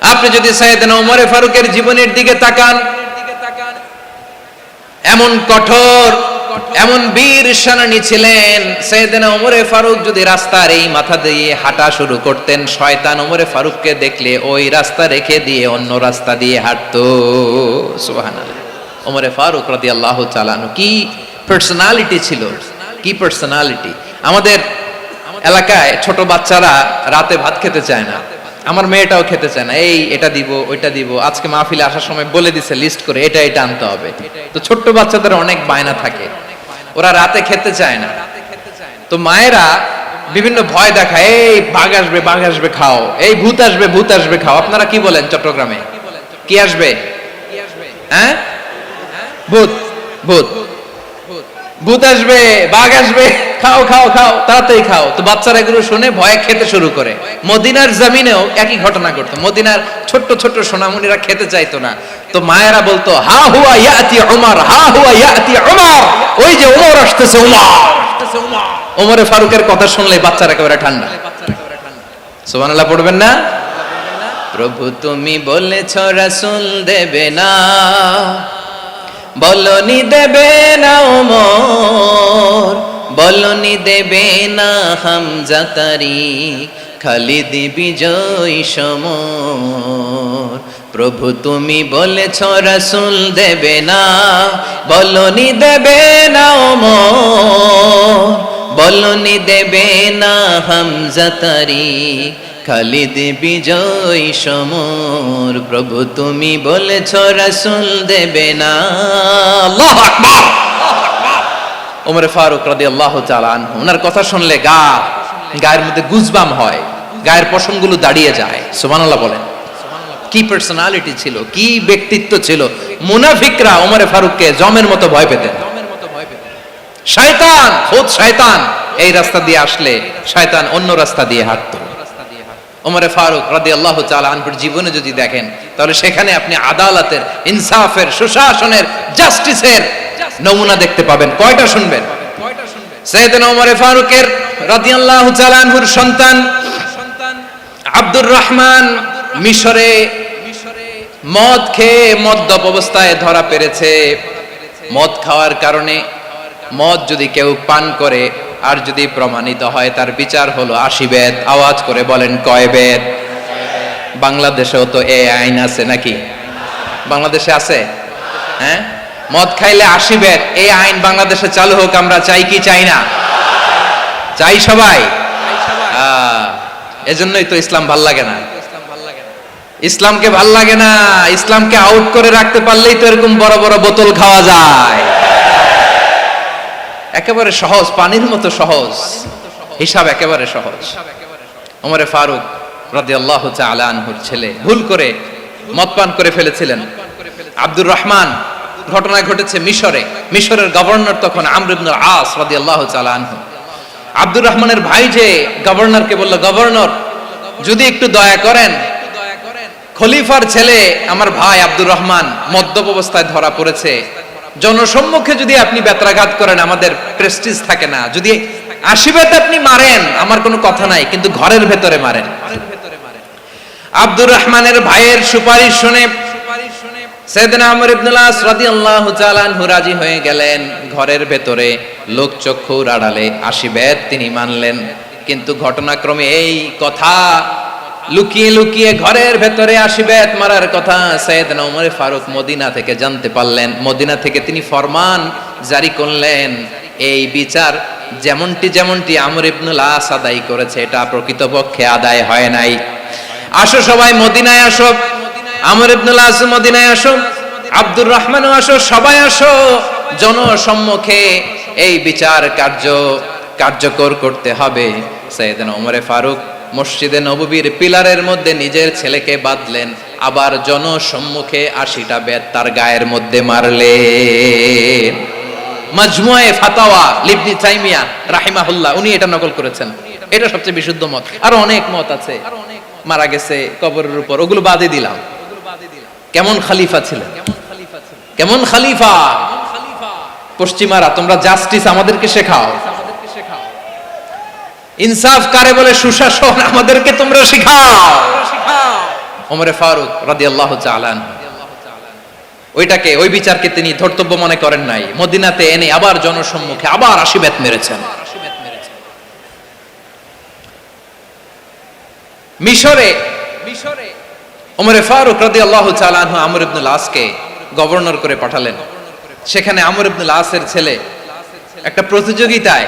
আপনি যদি সাইয়েদনা ওমর ফারুকের জীবনের দিকে তাকান, এমন কঠোর, এমন বীর সেনানী ছিলেন। সাইয়েদনা ওমর ফারুক যদি রাস্তার এই মাথা দিয়ে হাঁটা শুরু করতেন, শয়তান ওমর ফারুককে দেখলে ওই রাস্তা রেখে দিয়ে অন্য রাস্তা দিয়ে হাঁটতো। সুবহানাল্লাহ। ওমর ফারুক রাদিয়াল্লাহু তাআলা আনহু কি পার্সোনালিটি ছিল, কি পার্সোনালিটি। আমাদের এলাকায় ছোট বাচ্চারা রাতে ভাত খেতে চায় না, আমার মেয়েটাও খেতে চায় না। এই এটা দিব ওইটা দিব, আজকে মাহফিলে আসার সময় বলে দিছে লিস্ট করে এটা এটা আনতে হবে। তো ছোট্ট বাচ্চাদের অনেক বায়না থাকে, ওরা রাতে খেতে চায় না। তো মায়েরা বিভিন্ন ভয় দেখায়, এই বাঘ আসবে খাও, এই ভূত আসবে খাও। আপনারা কি বলেন চট্টগ্রামে? কি আসবে? হ্যাঁ, ভূত ভূত ভূত আসবে, বাঘ আসবে, খাও খাও খাও, তাড়াতাড়ি খাও। তো বাচ্চারা এগুলো শুনে ভয়ে খেতে শুরু করে। মদিনার জমিনেও একই ঘটনা ঘটতো। মদিনার ছোট্ট ছোট্ট সোনামণিরা খেতে চাইতো না, তো মায়েরা বলতো হা হুয়া ইয়াতি উমর, হা হুয়া ইয়াতি উমর, ওই যে ওমর আসতেছে, ওমরে ফারুকের কথা শুনলে বাচ্চারা একেবারে ঠান্ডা। সুবহানাল্লাহ পড়বেন না? প্রভু তুমি বলেছ রাসূল দেবে না, বলনি দেবে না ওমর, বলনি দেবে না হামজা তারিক, খালিদ বিজয় সমর। প্রভু তুমি বলেছ রাসূল দেবে না, বলনি দেবে না ওমর, বলনি দেবে না হামজা তারিক, খালিদ বিজয় সমর। প্রভু তুমি বলেছ রাসূল দেবে না। আল্লাহু আকবার। ওমর ফারুক রাদিয়াল্লাহু তাআলা আনহু, ওনার কথা শুনলে গায়ের মধ্যে গুজবাম হয়, গায়ের পশমগুলো দাঁড়িয়ে যায়। সুবহানাল্লাহ বলেন। কি পার্সোনালিটি ছিল, কি ব্যক্তিত্ব ছিল। মুনাফিকরা ওমর ফারুককে জমের মতো ভয় পেতেন। শয়তান, খুদ শয়তান এই রাস্তা দিয়ে আসলে শয়তান অন্য রাস্তা দিয়ে হাঁটতো। ওমর ফারুক রাদিয়াল্লাহু তাআলা আনহুর জীবনে যদি দেখেন, তাহলে সেখানে আপনি আদালতের, ইনসাফের, সুশাসনের, জাস্টিসের নমুনা দেখতে পাবেন। কয়টা শুনবেন? সাইয়েদনা ওমর ফারুকের রাদিয়াল্লাহু তাআলা আনহুর সন্তান আব্দুর রহমান মিশরে মদ খেয়ে মদ্যপ অবস্থায় ধরা পড়েছে। মদ খাওয়ার কারণে, মদ যদি কেউ পান করে আর যদি প্রমাণিত হয়, তার বিচার হলো 80 বেত। আওয়াজ করে বলেন কয় বেত? বাংলাদেশেও তো এই আইন আছে নাকি? বাংলাদেশে আছে? হ্যাঁ, মদ খাইলে 80 বেত, এই আইন বাংলাদেশে চালু হোক। আমরা চাই কি চাই না? চাই সবাই। এজন্যই তো ইসলাম ভাল লাগে না। ইসলামকে ভাল লাগে না। ইসলামকে আউট করে রাখতে পারলেই তো এরকম বড় বড় বোতল খাওয়া যায়। একেবারে সহজ, পানির মতো সহজ হিসাব, একেবারে সহজ। ওমর ফারুক রাদিয়াল্লাহু তাআলা আনহুর ছেলে ভুল করে মদ পান করে ফেলেছিলেন। আব্দুর রহমান, ঘটনা ঘটেছে মিশরে। মিশরের গভর্নর তখন আমর ইবনে আস রাদিয়াল্লাহু তাআলা আনহু। আব্দুর রহমানের ভাই যে গভর্নরকে বলল, গভর্নর যদি একটু দয়া করেন, খলিফার ছেলে আমার ভাই আব্দুর রহমান মদ্যপ অবস্থায় ধরা পড়েছে, জনসম্মুখে যদি আপনি বেত্রাঘাত করেন আমাদের প্রেস্টিজ থাকে না, যদি 80 বেত আপনি মারেন আমার কোনো কথা নাই, কিন্তু ঘরের ভেতরে মারেন। আব্দুর রহমানের ভাইয়ের সুপারিশ শুনে সাইয়েদনা আমর ইবনে আস রাদিয়াল্লাহু তাআলা আনহু রাজি হয়ে গেলেন। ঘরের ভেতরে লোকচক্ষুর আড়ালে 80 বেত তিনি মানলেন। কিন্তু ঘটনাক্রমে এই কথা লুকিয়ে লুকিয়ে ঘরের ভেতরে 80 বেত মারার কথা সাইয়েদনা ওমর ফারুক মদিনা থেকে জানতে পারলেন। মদিনা থেকে তিনি ফরমান জারি করলেন, এই বিচার যেমনটি আমর ইবনে আস আদায় করেছে, এটা প্রকৃতপক্ষে আদায় হয় নাই। আসো সবাই মদিনায় আসো, আমর ইবনে আস মদিনায় আসো, আব্দুর রহমানও আসো, সবাই আসো, জনসম্মুখে এই বিচার কার্যকর করতে হবে। সাইয়েদনা ওমর ফারুক মসজিদে নববীর পিলারের মধ্যে নিজের ছেলেকে বাঁধলেন, আবার জনসম্মুখে 80টা বেত তার গায়ের মধ্যে মারলেন। মাজমুয়ে ফাতাওয়া ইবনে তাইমিয়া রাহিমাহুল্লাহ উনি এটা নকল করেছেন। এটা সবচেয়ে বিশুদ্ধ মত। আরো অনেক মত আছে, মারা গেছে কবরের উপর, ওগুলো বাদে দিলাম। কেমন খলিফা ছিলেন, কেমন খলিফা। পশ্চিমারা তোমরা জাস্টিস আমাদেরকে শেখাও, ইনসাফ কারে বলে, সুশাসন আমাদেরকে তোমরা শেখাও। ওমরে ফারুক রাদিয়াল্লাহু তাআলা আনহু ওই বিচারকে তিনি ধর্তব্য মনে করেন নাই, মদিনাতে এনে আবার জনসম্মুখে আবার 80 বেত মেরেছেন। মিশরে ওমরে ফারুক রাদিয়াল্লাহু তাআলা আনহু আমর ইবনুল আসকে গভর্নর করে পাঠালেন। সেখানে আমর ইবনুল আসের ছেলে একটা প্রতিযোগিতায়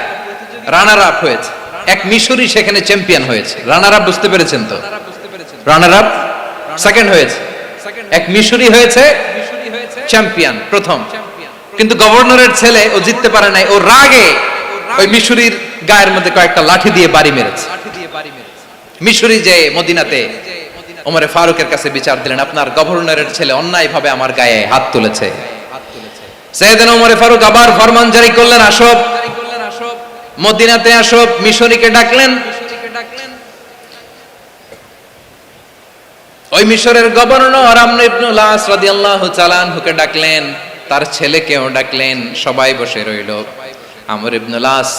রানার আপ হয়েছে, এক মিশরি সেখানে চ্যাম্পিয়ন হয়েছে। রানার আপ বুঝতে পেরেছেন তো? রানার আপ সেকেন্ড হয়েছে, এক মিশরি হয়েছে চ্যাম্পিয়ন প্রথম। কিন্তু গভর্নরের ছেলে ও জিততে পারে নাই, ও রাগে ওই মিশরির গায়ের মধ্যে কয়েকটা লাঠি দিয়ে বাড়ি মেরেছে। মিশরি যে মদিনাতে ওমরে ফারুকের কাছে বিচার দিলেন, আপনার গভর্নরের ছেলে অন্যায়ভাবে আমার গায়ে হাত তুলেছে। সাইয়েদনা ওমরে ফারুক আবার ফরমান জারি করলেন, আসো মদিনাতে আসো। মিশরীকে ডাকলেন। ওই মিশরের গভর্নর আমর ইবনুল আস রাদিয়াল্লাহু তাআলা আনহুকে ডাকলেন, তার ছেলেকেও ডাকলেন। সবাই বসে রইল। আমর ইবনুল আস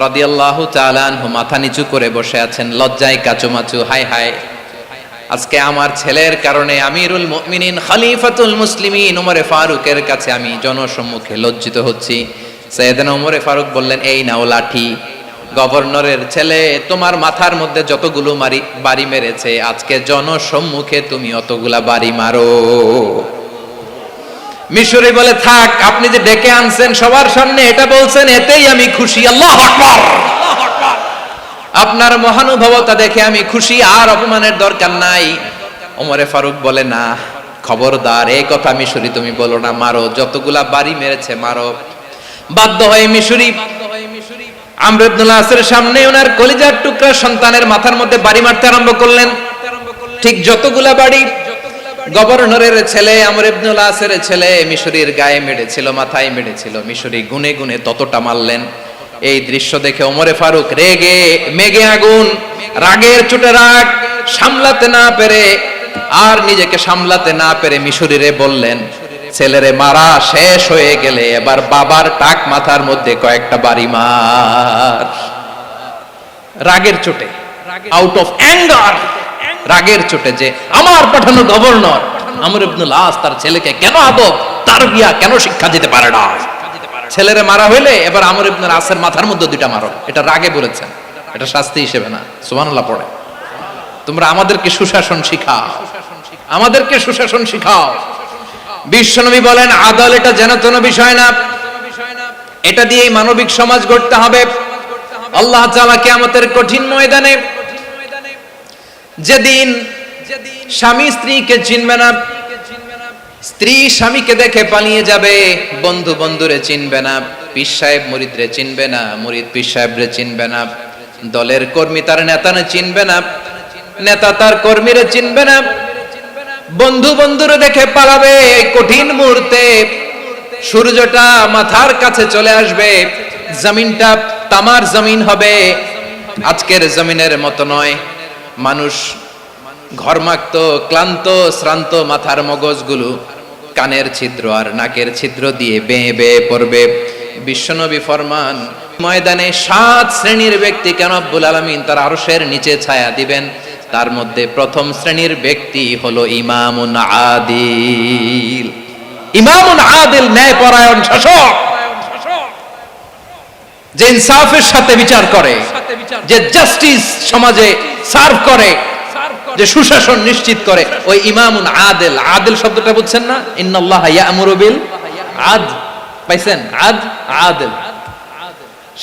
রাদিয়াল্লাহু তাআলা আনহু মাথা নিচু করে বসে আছেন, লজ্জায় কাচুমাচু। হায় হায়, আজকে আমার ছেলের কারণে আমিরুল মুমিনিন খলিফাতুল মুসলিমিন ওমরে ফারুকের কাছে আমি জনসম্মুখে লজ্জিত হচ্ছি। সাইয়েদনা ওমরে ফারুক বললেন, এই নাও লাঠি, গভর্নরের ছেলে তোমার মাথার মধ্যে যতগুলো বাড়ি মেরেছে, আজকে জনসম্মুখে তুমি অতগুলা বাড়ি মারো। মিশরি বলে, থাক, আপনি যে ডেকে আনছেন সবার সামনে এটা বলছেন, এতেই আমি খুশি। আল্লাহু আকবার। আপনার মহানুভবতা দেখে আমি খুশি, আর অপমানের দরকার নাই। ওমরে ফারুক বলে, না, খবরদার, এই কথা মিশরি তুমি বলো না, মারো, যতগুলা বাড়ি মেরেছে মারো। বাধ্য হয়ে মিশরি আমর ইবনুল আসের সামনে ওনার কলিজার টুকরা সন্তানের মাথার মধ্যে বাড়ি মারতে আরম্ভ করলেন। ঠিক যতগুলা বাড়ি গভর্নরের ছেলে আমর ইবনুল আসের ছেলে মিশরির গায়ে মেরেছিল, মাথায় মেরেছিল, মিশরি গুনে গুনে ততটা মারলেন। এই দৃশ্য দেখে ওমরে ফারুক রেগে মেগে আগুন, রাগের চোটে রাগ সামলাতে না পেরে, আর নিজেকে সামলাতে না পেরে মিশরিরে বললেন, ছেলেরে মারা শেষ হয়ে গেলে এবার বাবার টাক মাথার মধ্যে কয়েকটা বাড়ি মার। রাগের চোটে, আউট অফ অ্যাঙ্গার, রাগের চোটে, যে আমার পাঠানো গভর্নর আমর ইবনুল আস তার ছেলেকে কেন আদব তারবিয়া কেন শিক্ষা দিতে পারে না। ছেলেরে মারা হইলে এবার আমর ইবনুল আসের মাথার মধ্যে দুইটা মারো। এটা রাগে বলেছেন, এটা শাস্তি হিসেবে না। সুবহানাল্লাহ পড়ে। তোমরা আমাদেরকে সুশাসন শিখাও, আমাদেরকে সুশাসন শিখাও। বিশ্বনবী বলেন, আদল এটা যেন কোনো বিষয় না, এটা দিয়েই মানবিক সমাজ গড়তে হবে। আল্লাহ তাআলা কিয়ামতের কঠিন ময়দানে, যেদিন স্বামী স্ত্রীকে চিনবে না, স্ত্রী স্বামীকে দেখে পালিয়ে যাবে, বন্ধু বন্ধুরে চিনবে না, পীর সাহেব মুরিদরে চিনবে না, মুরিদ পীর সাহেবরে চিনবে না, দলের কর্মী তার নেতারে চিনবে না, নেতা তার কর্মীরে চিনবে না, বন্ধু বন্ধুরে দেখে পালাবে। এই কঠিন মুহূর্তে সূর্যটা মাথার কাছে চলে আসবে, জমিনটা তামার জমিন হবে, আজকের জমিনের মতো নয়। মানুষ ঘর্মাক্ত, ক্লান্ত, শ্রান্ত মাথার মগজগুলো কানের ছিদ্র আর নাকের ছিদ্র দিয়ে বেয়ে বেয়ে পড়বে। বিশ্বনবী ফরমান, ময়দানে 7 শ্রেণীর ব্যক্তিকে রব্বুল আলামিন তার আরশের নিচে ছায়া দিবেন। তার মধ্যে প্রথম শ্রেণীর ব্যক্তি হলো ইমামুন আদিল। ইমামুন আদিল, ন্যায়পরায়ণ শাসক, যে ইনসাফের সাথে বিচার করে, যে জাস্টিস সমাজে সার্ভ করে, যে সুশাসন নিশ্চিত করে, ওই ইমামুন আদিল। আদিল শব্দটা বুঝছেন না? ইন্নাল্লাহা ইয়া'মুরু বিল আদল, পাইছেন? আদিল।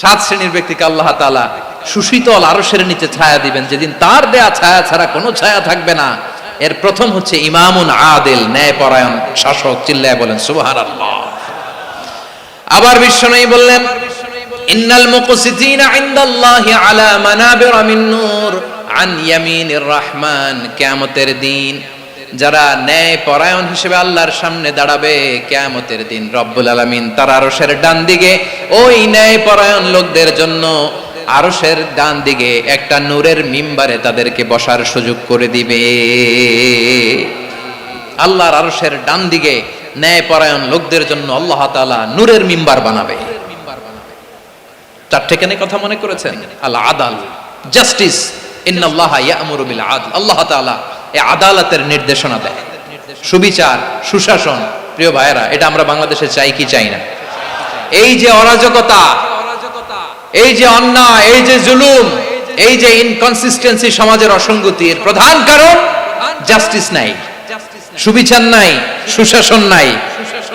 7 শ্রেণীর ব্যক্তিকে আল্লাহ তাআলা সুশীতল আরশের নিচে ছায়া দিবেন, যেদিন তার দেয়া ছায়া ছাড়া কোনো ছায়া থাকবে না। এর প্রথম হচ্ছে ইমামুন আদিল, ন্যায়পরায়ণ শাসক। চিল্লায় বলেন সুবহানাল্লাহ। আবার বিশ্বনবী বললেন, ইন্নাল মুকসিতিনা ইনদাল্লাহি আলা মানাবিরা মিন নূর আন ইয়ামিনির রহমান। কিয়ামতের দিন যারা ন্যায়পরায়ণ হিসেবে আল্লাহর সামনে দাঁড়াবে, কিয়ামতের দিন রব্বুল আলামিন তার আরশের ডান দিকে ওই ন্যায়পরায়ণ লোকদের জন্য আরশের ডান দিকে একটা নূরের মিম্বারে তাদেরকে বসার সুযোগ করে দিবে। আল্লাহর আরশের ডান দিকে ন্যায়পরায়ণ লোকদের জন্য আল্লাহ তাআলা নূরের মিম্বার বানাবে। 4 কেন কথা মনে করেছেন? আল আদাল, জাস্টিস। ইন্নাল্লাহা ইয়া'মুরু বিল আদল। আল্লাহ তাআলা এই আদালতের নির্দেশনা দেয়। সুবিচার, সুশাসন, প্রিয় ভাইয়েরা, এটা আমরা বাংলাদেশে চাই কি চাই না? এই যে অরাজকতা, এই যে অন্যায়, এই যে জুলুম, এই যে ইনকনসিস্টেন্সি, সমাজের অসঙ্গতির প্রধান কারণ জাস্টিস নাই, সুবিচার নাই, সুশাসন নাই।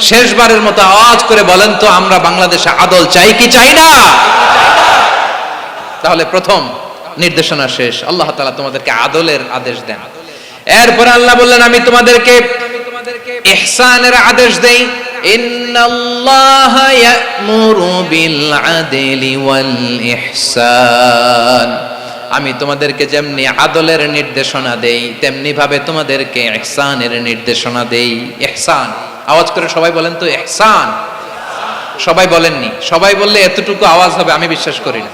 শেষবারের মতো আওয়াজ করে বলেন তো, আমরা বাংলাদেশে আদল চাই কি চাই না? তাহলে প্রথম নির্দেশনা শেষ, আল্লাহ তাআলা তোমাদেরকে আদলের আদেশ দেন। এরপর আল্লাহ বললেন, আমি তোমাদেরকে ইহসানের আদেশ দেই। ইন্নাল্লাহা ইয়া'মুরু বিল আদলি ওয়াল ইহসান। আমি তোমাদেরকে যেমনি আদলের নির্দেশনা দেই, তেমনি ভাবে তোমাদেরকে ইহসানের নির্দেশনা দেই। ইহসান, আওয়াজ করে সবাই বলেন তো ইহসান। সবাই বলেননি, সবাই বললে এতটুকু আওয়াজ হবে আমি বিশ্বাস করি না।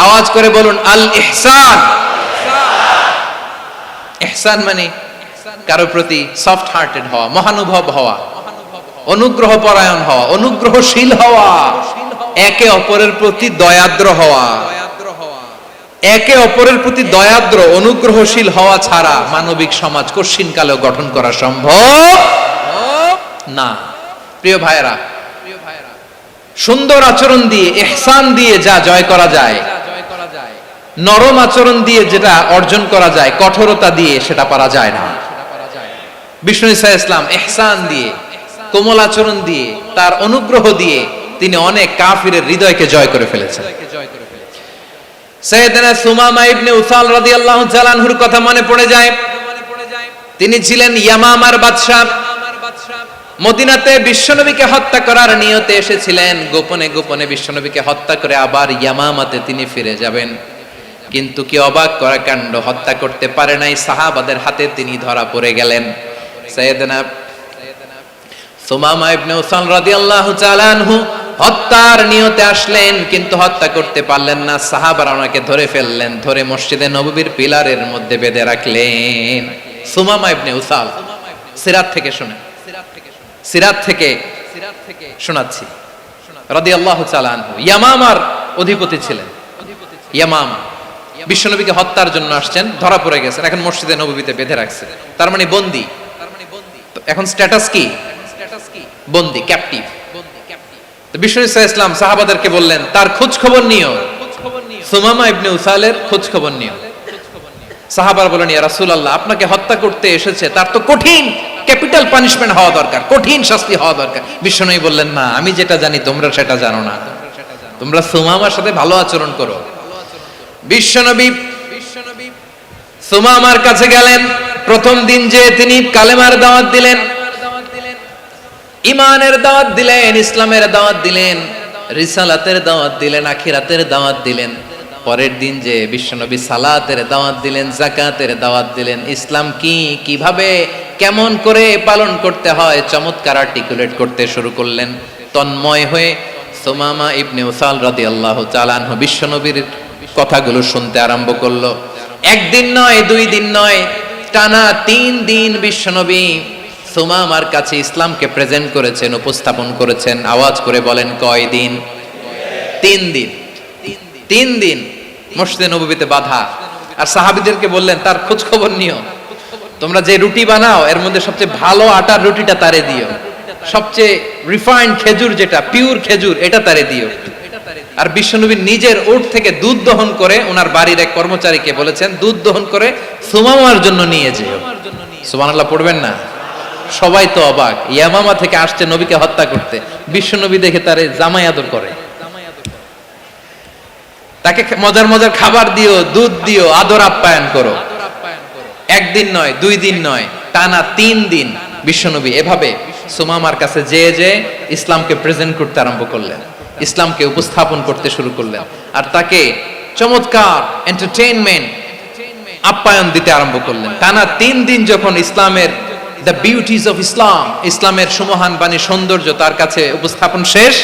আওয়াজ করে বলুন আল ইহসান। ইহসান মানে কারো প্রতি সফট হার্টেড হওয়া, মহানুভব হওয়া, অনুগ্রহ পরায়ণ হওয়া, অনুগ্রহশীল হওয়া, একে অপরের প্রতি দয়াদ্র হওয়া। একে অপরের প্রতি দয়াদ্র, অনুগ্রহশীল হওয়া ছাড়া মানবিক সমাজ কশিনকালেও গঠন করা সম্ভব না। প্রিয় ভাইয়েরা, সুন্দর আচরণ দিয়ে, ইহসান দিয়ে যা জয় করা যায়, নরম আচরণ দিয়ে যেটা অর্জন করা যায়, কঠোরতা দিয়ে সেটা পারা যায় না। বিষ্ণু ঈসা ইসলাম ইহসান দিয়ে, কোমল আচরণ দিয়ে, তার অনুগ্রহ দিয়ে তিনি অনেক কাফিরের হৃদয়কে জয় করে ফেলেছেন। সাইয়েদনা সুমামা ইবনে উসাল রাদিয়াল্লাহু তাআলা আনহুর কথা মনে পড়ে যায়। তিনি ছিলেন ইয়ামামার বাদশা। মদিনাতে বিশ্বনবীকে হত্যা করার নিয়তে এসেছিলেন, গোপনে গোপনে বিশ্বনবীকে হত্যা করে আবার ইয়ামামাতে তিনি ফিরে যাবেন। কিন্তু কি অবাক করা কাণ্ড, হত্যা করতে পারে নাই, সাহাবাদের হাতে তিনি ধরা পড়ে গেলেন। সাইয়েদনা সুমামা ইবনে উসাল রাদিয়াল্লাহু তাআলা আনহু হত্যার নিয়তে আসলেন, কিন্তু হত্যা করতে পারলেন না। সাহাবারা ওনাকে ধরে ফেললেন, ধরে মসজিদে নববীর পিলারের মধ্যে বেঁধে রাখলেন। সুমামা ইবনে উসাল, সিরাত থেকে শুনে, সিরাত থেকে শোনাচ্ছি, রাদিয়াল্লাহু তাআলা আনহু ইয়ামামার অধিপতি ছিলেন। ইয়ামামা বিশ্বনবীকে হত্যার জন্য আসছেন, ধরা পড়ে গেছেন, এখন মসজিদে নববীতে বেঁধে রাখছে, তার মানে বন্দী। এখন স্ট্যাটাস কি? বন্দী, ক্যাপটিভ। বিষ্ণু ঈসা ইসলাম সাহাবাদেরকে বললেন, তার খোঁজ খবর নিও, সুমামা ইবনে উসালের খোঁজ খবর নিও। সাহাবারা বলেন, ইয়া রাসূলুল্লাহ, আপনাকে হত্যা করতে এসেছে, তার তো কঠিন ক্যাপিটাল পানিশমেন্ট হওয়া দরকার, কঠিন শাস্তি হওয়া দরকার। বিশ্বনবী বললেন, না, আমি যেটা জানি তোমরা সেটা জানো না, তোমরা সুমামার সাথে ভালো আচরণ করো। বিশ্বনবী সুমামার কাছে গেলেন। প্রথম দিন যে তিনি কালেমার দাওয়াত দিলেন, ইমানের দাওয়াত দিলেন, ইসলামের দাওয়াত দিলেন, রিসালাতের দাওয়াত দিলেন, আখিরাতের দাওয়াত দিলেন। পরের দিন যে বিশ্বনবী সালাতের দাওয়াত দিলেন, যাকাতের দাওয়াত দিলেন, ইসলাম কি, কিভাবে, কেমন করে পালন করতে হয় চমৎকার আর্টিকুলেট করতে শুরু করলেন। তন্ময় হয়ে সুমামা ইবনে উসাল রাদিয়াল্লাহু তাআলা আনহু বিশ্বনবীর কথাগুলো শুনতে আরম্ভ করলো। একদিন নয়, দুই দিন নয়, টানা 3 দিন বিশ্বনবী সুমামার কাছে ইসলামকে প্রেজেন্ট করেছেন, উপস্থাপন করেছেন। আওয়াজ করে বলেন, কয় দিন? 3 দিন। 3 দিন মসজিদে নববীতে বাধা। আর সাহাবীদেরকে বললেন, তার খোঁজ খবর নিও, তোমরা যে রুটি বানাও এর মধ্যে সবচেয়ে ভালো আটার রুটিটা তারে দিও, সবচেয়ে রিফাইন্ড খেজুর, যেটা পিওর খেজুর, এটা তারে দিও। আর বিশ্বনবী নিজের উট থেকে দুধ দহন করে ওনার বাড়ির এক কর্মচারীকে বলেছেন, দুধ দহন করে সুমামার জন্য নিয়ে যেও। সুবহানাল্লাহ পড়বেন না? সবাই তো অবাক, ইয়ামামা থেকে আসছে নবীকে হত্যা করতে, বিশ্বনবী দেখে তারে জামাই আদর করে, তাকে মজার মজার খাবার দিও, দুধ দিও, আদর আপ্যায়ন করো। একদিন নয়, 2 দিন নয়, টানা 3 দিন বিশ্বনবী এভাবে সুমামার কাছে যেয়ে যে ইসলামকে প্রেজেন্ট করতে আরম্ভ করলেন, ইসলামকে উপস্থাপন করতে শুরু করলেন। আর তাকে চমৎকার এন্টারটেইনমেন্ট, আপ্যায়ন দিতে আরম্ভ করলেন। টানা 3 দিন যখন ইসলামের দ্য বিউটিজ অফ ইসলাম, ইসলামের সুমহান বাণী, সৌন্দর্য তার কাছে উপস্থাপন শেষ,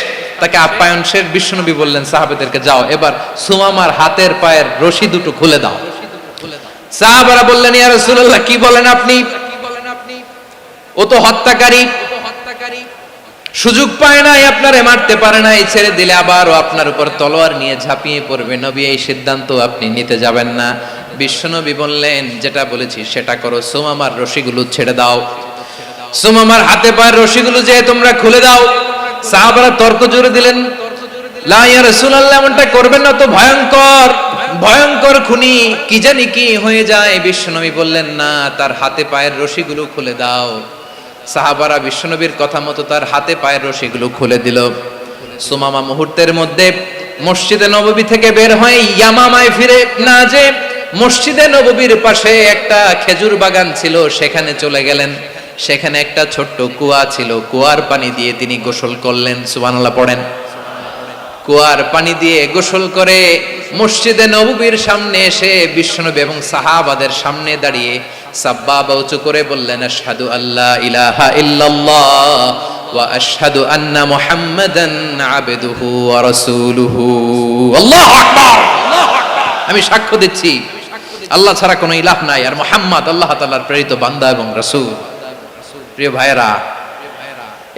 তাকে আপ্যায়ন শেষ, বিশ্বনবী বললেন সাহাবাদেরকে, যাও এবার সুমামার হাতের পায়ের রশি দুটো খুলে দাও। সাহাবারা বললেন, ইয়া রাসূলুল্লাহ, কি বলেন আপনি? ও তো হত্যাকারী, সুযোগ পায় নাই, আপনারে মারতে পারে নাই, ছেড়ে দিলে আবার ও আপনার উপর তলোয়ার নিয়ে ঝাঁপিয়ে পড়বে। নবী, এই সিদ্ধান্ত আপনি নিতে যাবেন না। বিশ্বনবী বললেন, যেটা বলেছি সেটা করো, সুমামার রশিগুলো ছেড়ে দাও, সুমামার হাতে পায়ের রশিগুলো যে তোমরা খুলে দাও। সাহাবারা তর্ক জুড়ে দিলেন, লা ইয়া রাসূলুল্লাহ, এমনটা করবেন না তো, ভয়ঙ্কর ভয়ঙ্কর খুনি, কি জানি কি হয়ে যায়। বিশ্বনবী বললেন, না, তার হাতে পায়ের রশিগুলো খুলে দাও। সাহাবারা বিশ্বনবীর কথা মতো তার হাতে পায়ের রশিগুলো খুলে দিল। সুমামা মুহূর্তের মধ্যে মসজিদে নববী থেকে বের হয়ে ইয়ামামায় ফিরে না যে মসজিদে নববীর পাশে একটা খেজুর বাগান ছিল, সেখানে চলে গেলেন। সেখানে একটা ছোট্ট কুয়া ছিল, কুয়ার পানি দিয়ে তিনি গোসল করলেন। সুবহানাল্লাহ পড়েন। কুয়ার পানি দিয়ে গোসল করে মসজিদে নববীর সামনে এসে বিশ্বনবী এবং সাহাবাদের সামনে দাঁড়িয়ে সাব্বাবা উঁচু করে বললেন, আশহাদু আল্লা ইলাহা ইল্লাল্লাহ ওয়া আশহাদু আন্না মুহাম্মাদান আবদুহু ওয়া রাসূলুহু। আল্লাহু আকবার। আমি সাক্ষ্য দিচ্ছি আল্লাহ ছাড়া কোনো ইলাহ নাই, আর মুহাম্মদ আল্লাহ তাআলার প্রেরিত বান্দা এবং রাসূল। প্রিয় ভাইরা,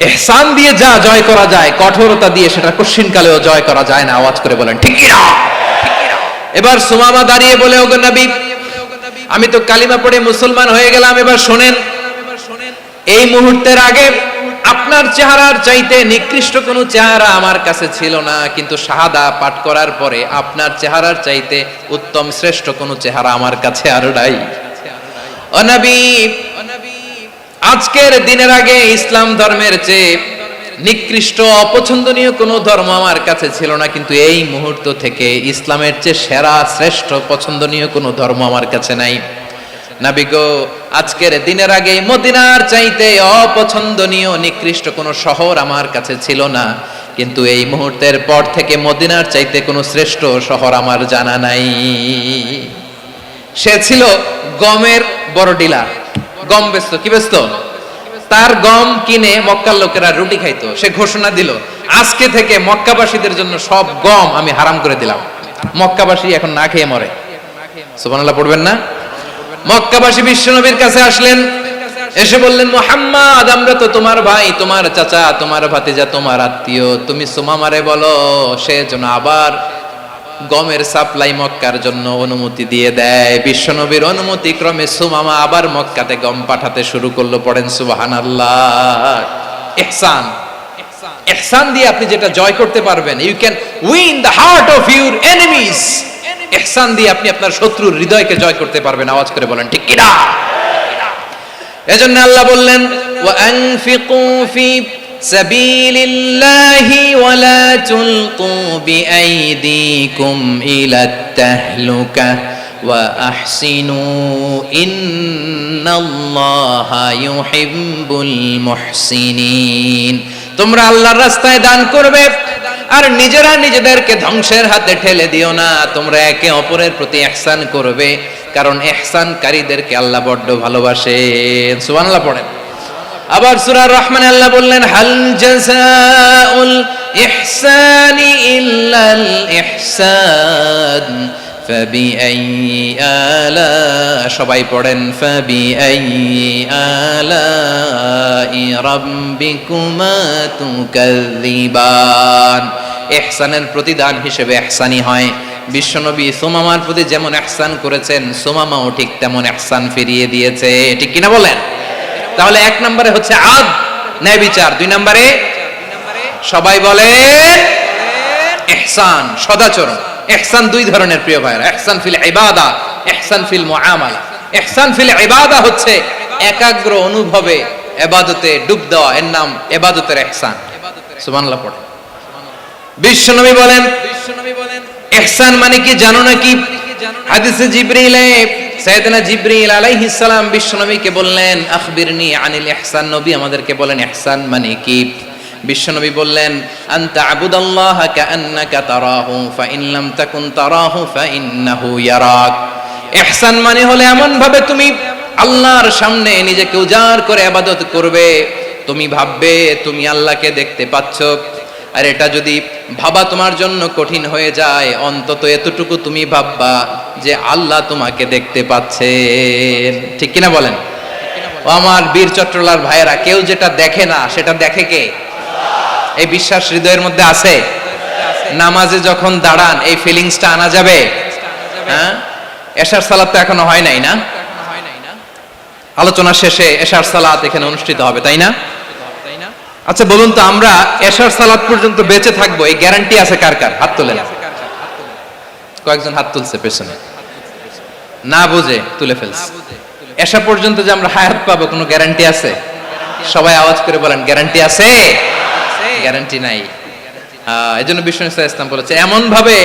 ইহসান দিয়ে যা জয় করা যায়, কঠোরতা দিয়ে সেটা কঠিনকালেও জয় করা যায় না। আওয়াজ করে বলেন ঠিক কি না? এবার সুমামা দাঁড়িয়ে বলে, ওগো নবী, আমি তো কালিমা পড়ে মুসলমান হয়ে গেলাম, এবার শোনেন, এই মুহূর্তের আগে আপনার চেহারার চাইতে নিকৃষ্ট কোনো চেহারা আমার কাছে ছিল না, কিন্তু শাহাদা পাঠ করার পরে আপনার চেহারার চাইতে উত্তম শ্রেষ্ঠ কোনো চেহারা আমার কাছে আর নাই। ও নবী, আজকের দিনের আগে ইসলাম ধর্মের চেয়ে নিকৃষ্ট অপছন্দনীয় কোনো ধর্ম আমার কাছে ছিল না, কিন্তু এই মুহূর্ত থেকে ইসলামের চেয়ে সেরা শ্রেষ্ঠ পছন্দনীয় কোনো ধর্ম আমার কাছে নাই। নবী গো, আজকের দিনের আগে মদিনার চাইতে অপছন্দনীয় নিকৃষ্ট কোনো শহর আমার কাছে ছিল না, কিন্তু এই মুহূর্তের পর থেকে মদিনার চাইতে কোনো শ্রেষ্ঠ শহর আমার জানা নাই। সে ছিল গমের বড় ডিলার, গম বেচতো। কি বেচতো? তার গম কিনে মক্কার লোকেরা রুটি খাইতো। সে ঘোষণা দিল, আজকে থেকে মক্কাবাসীদের জন্য সব গম আমি হারাম করে দিলাম, মক্কাবাসী এখন না খেয়ে মরে। সুবহানাল্লাহ পড়বেন না? মক্কাবাসী বিশ্বনবীর কাছে আসলেন, এসে বললেন, মুহাম্মদ, আমরা তো তোমার ভাই, তোমার চাচা, তোমার ভাতিজা, তোমার আত্মীয়, তুমি সুমামারে বলো সে যেন আবার গমের সাপ্লাই মক্কার জন্য অনুমতি দিয়ে দেয়। বিশ্বনবীর অনুমতি ক্রমে সুমামা আবার মক্কাতে গম পাঠাতে শুরু করলো। পড়েন সুবহানাল্লাহ। ইহসান, ইহসান দিয়ে আপনি যেটা জয় করতে পারবেন, you can win the heart of your enemies. ইহসান দিয়ে আপনি আপনার শত্রুর হৃদয়কে জয় করতে পারবেন। আওয়াজ করে বলেন ঠিক কি না? এজন্য আল্লাহ বললেন, ওয়া আনফিকু ফি সাবিলিল্লাহি ওয়া লা তুলকু বিআইদিকুম ইলাত তাহলুকা ওয়া আহসিনু ইন্নাল্লাহা ইউহিব্বুল মুহসিনিন। তোমরা আল্লাহর রাস্তায় দান করবে আর নিজেরা নিজেদেরকে ধ্বংসের হাতে ঠেলে দিও না। তোমরা একে অপরের প্রতি ইহসান করবে, কারণ ইহসানকারীদেরকে আল্লাহ বড্ড ভালোবাসেন। সুবহানাল্লাহ পড়েন। আবার সূরা রহমানে আল্লাহ বললেন, হাল জাযাউল ইহসানি ইল্লাল ইহসান ফাবিআইয়ি আলা, সবাই পড়েন, ফাবিআইয়ি আলাই রাব্বিকুমা তুকাযযিবান। ইহসানের প্রতিদান হিসেবে ইহসানি হয়। বিশ্বনবী সুমামার প্রতি যেমন ইহসান করেছেন, সুমামাও ঠিক তেমন ইহসান ফিরিয়ে দিয়েছে। ঠিক কিনা বলেন? তাহলে এক নম্বরে হচ্ছে আদ, ন্যায় বিচার। দুই নম্বরে সবাই বলে ইহসান, সদাচরণ। ইহসান দুই ধরনের প্রিয় ভাইরা, ইহসান ফিল ইবাদা, ইহসান ফিল মুআমালা। ইহসান ফিল ইবাদা হচ্ছে একাগ্র অনুভবে ইবাদতে ডুব দেওয়া, এর নাম ইবাদতের ইহসান। সুবহানাল্লাহ পড়ে। বিশ্বনবী বলেন, ইহসান মানে কি জানো নাকি? হাদিসে জিবরিলে সাইয়েদনা জিবরিল আলাইহিস সালাম বিশ্বনবীকে বললেন, আখবিরনি আনিল ইহসান। নবী আমাদেরকে বলেন ইহসান মানে কি? বিশ্বনবী বললেন, আনতা আবুদাল্লাহা কাআন্নাকা তারাহু ফাইন লাম তাকুন তারাহু ফাইন্নাহু ইয়ারাক। ইহসান মানে হলো এমন ভাবে তুমি আল্লাহর সামনে নিজেকে উজাড় করে ইবাদত করবে, তুমি ভাববে তুমি আল্লাহকে দেখতে পাচ্ছ। আর এটা যদি ভাবা তোমার জন্য কঠিন হয়ে যায়, অন্তত এতটুকু তুমি ভাববা যে আল্লাহ তোমাকে দেখতে পাচ্ছেন। ঠিক কিনা বলেন? ও আমার বীর চট্টলার ভাইয়েরা, কেউ যেটা দেখে না সেটা দেখে কে? এই বিশ্বাস হৃদয়ের মধ্যে আছে? নামাজে যখন দাঁড়ান এই ফিলিংসটা আনা যাবে? হ্যাঁ, এশার সালাত তো এখনো হয় নাই না? আলোচনা শেষে এশার সালাত এখানে অনুষ্ঠিত হবে, তাই না? আচ্ছা বলুন তো, আমরা এশার সালাত পর্যন্ত বেঁচে থাকবো এই গ্যারান্টি আছে কার কার? হাত তোলেন। কয়েকজন হাত তুলছে পেছনে, না বুঝে তুলে ফেলছে। এশা পর্যন্ত যে আমরা হায়াত পাবো কোনো গ্যারান্টি আছে? সবাই আওয়াজ করে বলেন, গ্যারান্টি আছে? গ্যারান্টি নাই। এজন্য বিষ্ণু ইসলাম বলেছে, এমন ভাবে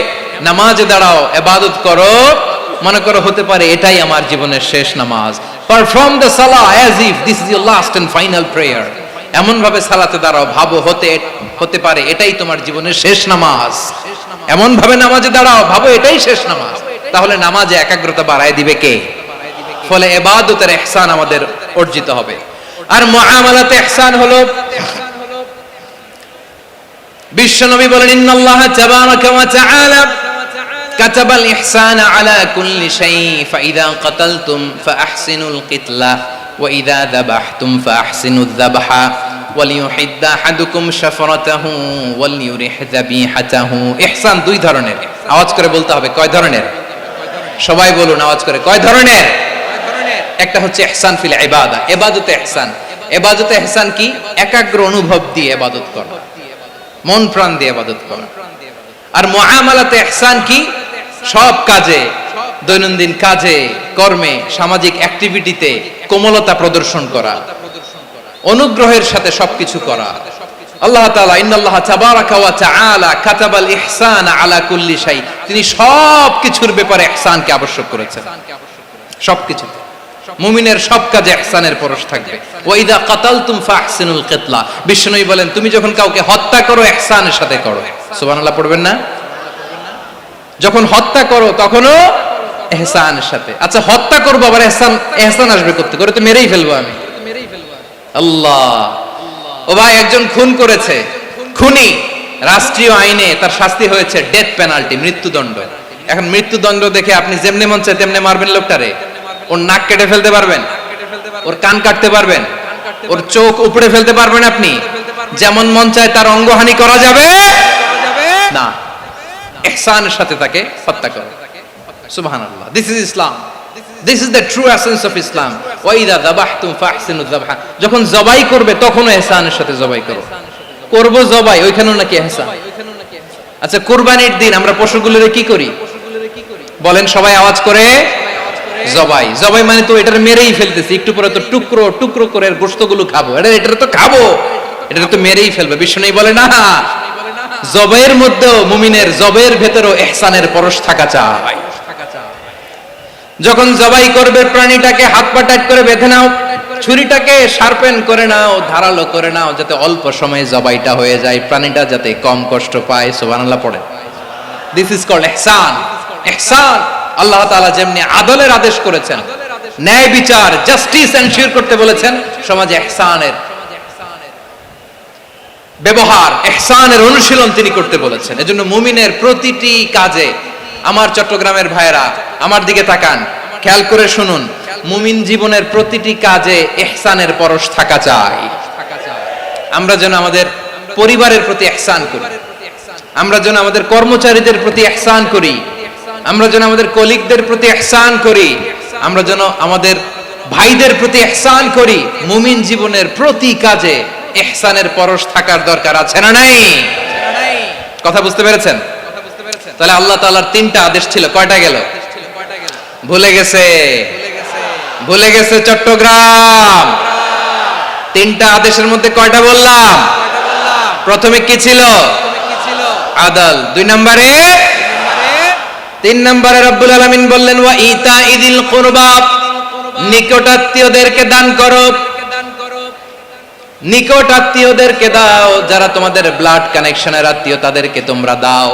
নামাজে দাঁড়াও, ইবাদত করো, মনে করো হতে পারে এটাই আমার জীবনের শেষ নামাজ। পারফর্ম দ্য সালাহ as if this is your last and final prayer. এমন ভাবে সালাতে দাঁড়াও, ভাবো হতে পারে এটাই তোমার জীবনের শেষ নামাজ। এমন ভাবে নামাজে দাঁড়াও, ভাবো এটাই শেষ নামাজ। তাহলে নামাজে একাগ্রতা বাড়ায় দিবে কে? ফলে ইবাদতের ইহসান আমাদের অর্জিত হবে। আর মুআমালাতে ইহসান হলো, বিশ্বনবী বলেন, ইন্নাল্লাহা তাবারাকা ওয়া তাআলা কাতাবাল ইহসানা আলা কুল্লি শাই, ফাইযা কাতালতুম ফাআহসিনুল কিতলা ওয়া ইযা যাবাহতুম ফাআহসিনুয যাবহা ওয়ালিয়ুহিদ্দা আহাদুকুম শাফরাতাহু ওয়ালিয়ুরিহ যাবিহাতাহু। ইহসান দুই ধরনের, আওয়াজ করে বলতে হবে। কয় ধরনের? সবাই বলুন আওয়াজ করে, কয় ধরনের? একটা হচ্ছে ইহসান ফিল ইবাদা, ইবাদতে ইহসান। ইবাদতে ইহসান কি? একাগ্র অনুভব দিয়ে ইবাদত করা, মন প্রাণ দিয়ে ইবাদত করা। আর মুআমালাতে ইহসান কি? সব কাজে, দৈনন্দিন কাজে, কর্মে, সামাজিক অ্যাক্টিভিটিতে কোমলতা প্রদর্শন করা, অনুগ্রহের সাথে সবকিছু করা। আল্লাহ তাআলা, ইন্নাল্লাহা তাবারাকা ওয়া তাআলা কাতাবাল ইহসানা আলা কুল্লি শাই, তিনি সব কিছুর ব্যাপারে ইহসানকে আবশ্যক করেছেন। সবকিছুতে মুমিনের সব কাজে ইহসানের পরশ থাকবে। ওয়া ইযা কাতালতুম ফাহসিনুল কিতলা, বিষ্ণুই বলেন তুমি যখন কাউকে হত্যা করো ইহসানের সাথে করো। সুবহানাল্লাহ পড়বেন না? যখন হত্যা করো তখনও ইহসানের সাথে। আচ্ছা হত্যা করবো আবার ইহসান আসবে করতে করে, তো মেরেই ফেলবো আমি। আল্লাহ, ও ভাই একজন খুন করেছে, খুনি, রাষ্ট্রীয় আইনে তার শাস্তি হয়েছে ডেথ পেনাল্টি, মৃত্যুদণ্ড। এখন মৃত্যুদণ্ড দেখে আপনি যেমনে মন চায় তেমনে মারবেন লোকটারে? ওর নাক কেটে ফেলতে পারবেন? ওর কান কাটতে পারবেন? ওর চোখ উপড়ে ফেলতে পারবেন আপনি? যেমন মন চায় তার অঙ্গহানি করা যাবে না। ইহসানের সাথে তাকে হত্যা করো। সুবহানাল্লাহ, this is Islam, this is the true essence of Islam. ওয়া ইযা যাবাহতুম ফাহসিনুয যাবহা, যখন জবাই করবে তখনও ইহসানের সাথে জবাই করো। করব জবাই, ওইখানেও নাকি ইহসান? আচ্ছা কুরবানির দিন আমরা পশুগুলোরে কি করি বলেন সবাই আওয়াজ করে? জবাই। জবাই মানে তো এটার মেরেই ফেলতেছি, একটু পরে তো টুকরো টুকরো করে গোশতগুলো খাবো, এটা তো খাবো, এটা তো মেরেই ফেলবে। বিষ্ণু বলে না, জবাইয়ের মধ্যেও মুমিনের জবাইয়ের ভেতরেও ইহসানের পরশ থাকা চাই। যখন জবাই করবে প্রাণীটাকে হাত পা টাইট করে বেঁধে নাও, ছুরিটাকে শার্পেন করে নাও, ধারালো করে নাও, যাতে অল্প সময়ে জবাইটা হয়ে যায়, প্রাণীটা যাতে কম কষ্ট পায়। সুবহানাল্লাহ পড়ে। দিস ইজ কল্ড ইহসান। ইহসান আল্লাহ তাআলা যেমনি আদলের আদেশ করেছেন, ন্যায় বিচার, জাস্টিস এনশিওর করতে বলেছেন, সমাজে ইহসানের ব্যবহার, ইহসানের অনুশীলন তিনি করতে বলেছেন। এজন্য মুমিনের প্রতিটি কাজে, আমার চট্টগ্রামের ভাইয়েরা আমার দিকে তাকান, খেয়াল করে শুনুন, মুমিন জীবনের প্রতিটি কাজে ইহসানের পরশ থাকা চাই। আমরা যেন আমাদের পরিবারের প্রতি ইহসান করি, আমরা যেন আমাদের কর্মচারীদের প্রতি ইহসান করি, আমরা যেন আমাদের কলিগদের প্রতি ইহসান করি, আমরা যেন আমাদের ভাইদের প্রতি ইহসান করি। মুমিন জীবনের প্রতি কাজে ইহসানের পরশ থাকার দরকার আছে না নাই? কথা বুঝতে পেরেছেন? তাহলে আল্লাহ তাআলার তিনটা আদেশ ছিল, কয়টা গেল? ভুলে গেছে, ভুলে গেছে চট্টগ্রাম। তিনটা আদেশের মধ্যে কয়টা বললাম? প্রথমে কি ছিল? আদল। দুই নম্বরে, তিন নম্বরে রব্বুল আলামিন বললেন ওয়া ইতাইদিল কুরবা, নিকটাত্মীয়দেরকে দান করো। নিকট আত্মীয়দেরকে দাও, যারা তোমাদের ব্লাড কানেকশনের আত্মীয় তাদেরকে তোমরা দাও।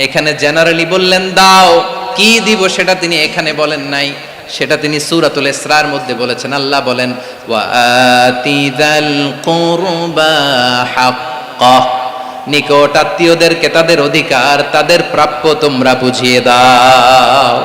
এখানে জেনারেলি বললেন দাও, কি দিব সেটা তিনি এখানে বলেন নাই, সেটা তিনি সূরাতুল ইসরার মধ্যে বলেছেন। আল্লাহ বলেন ওয়া আতিযাল কুরবা হাক্কা, নিকট আত্মীয়দেরকে তাদের অধিকার, তাদের প্রাপ্য তোমরা বুঝিয়ে দাও।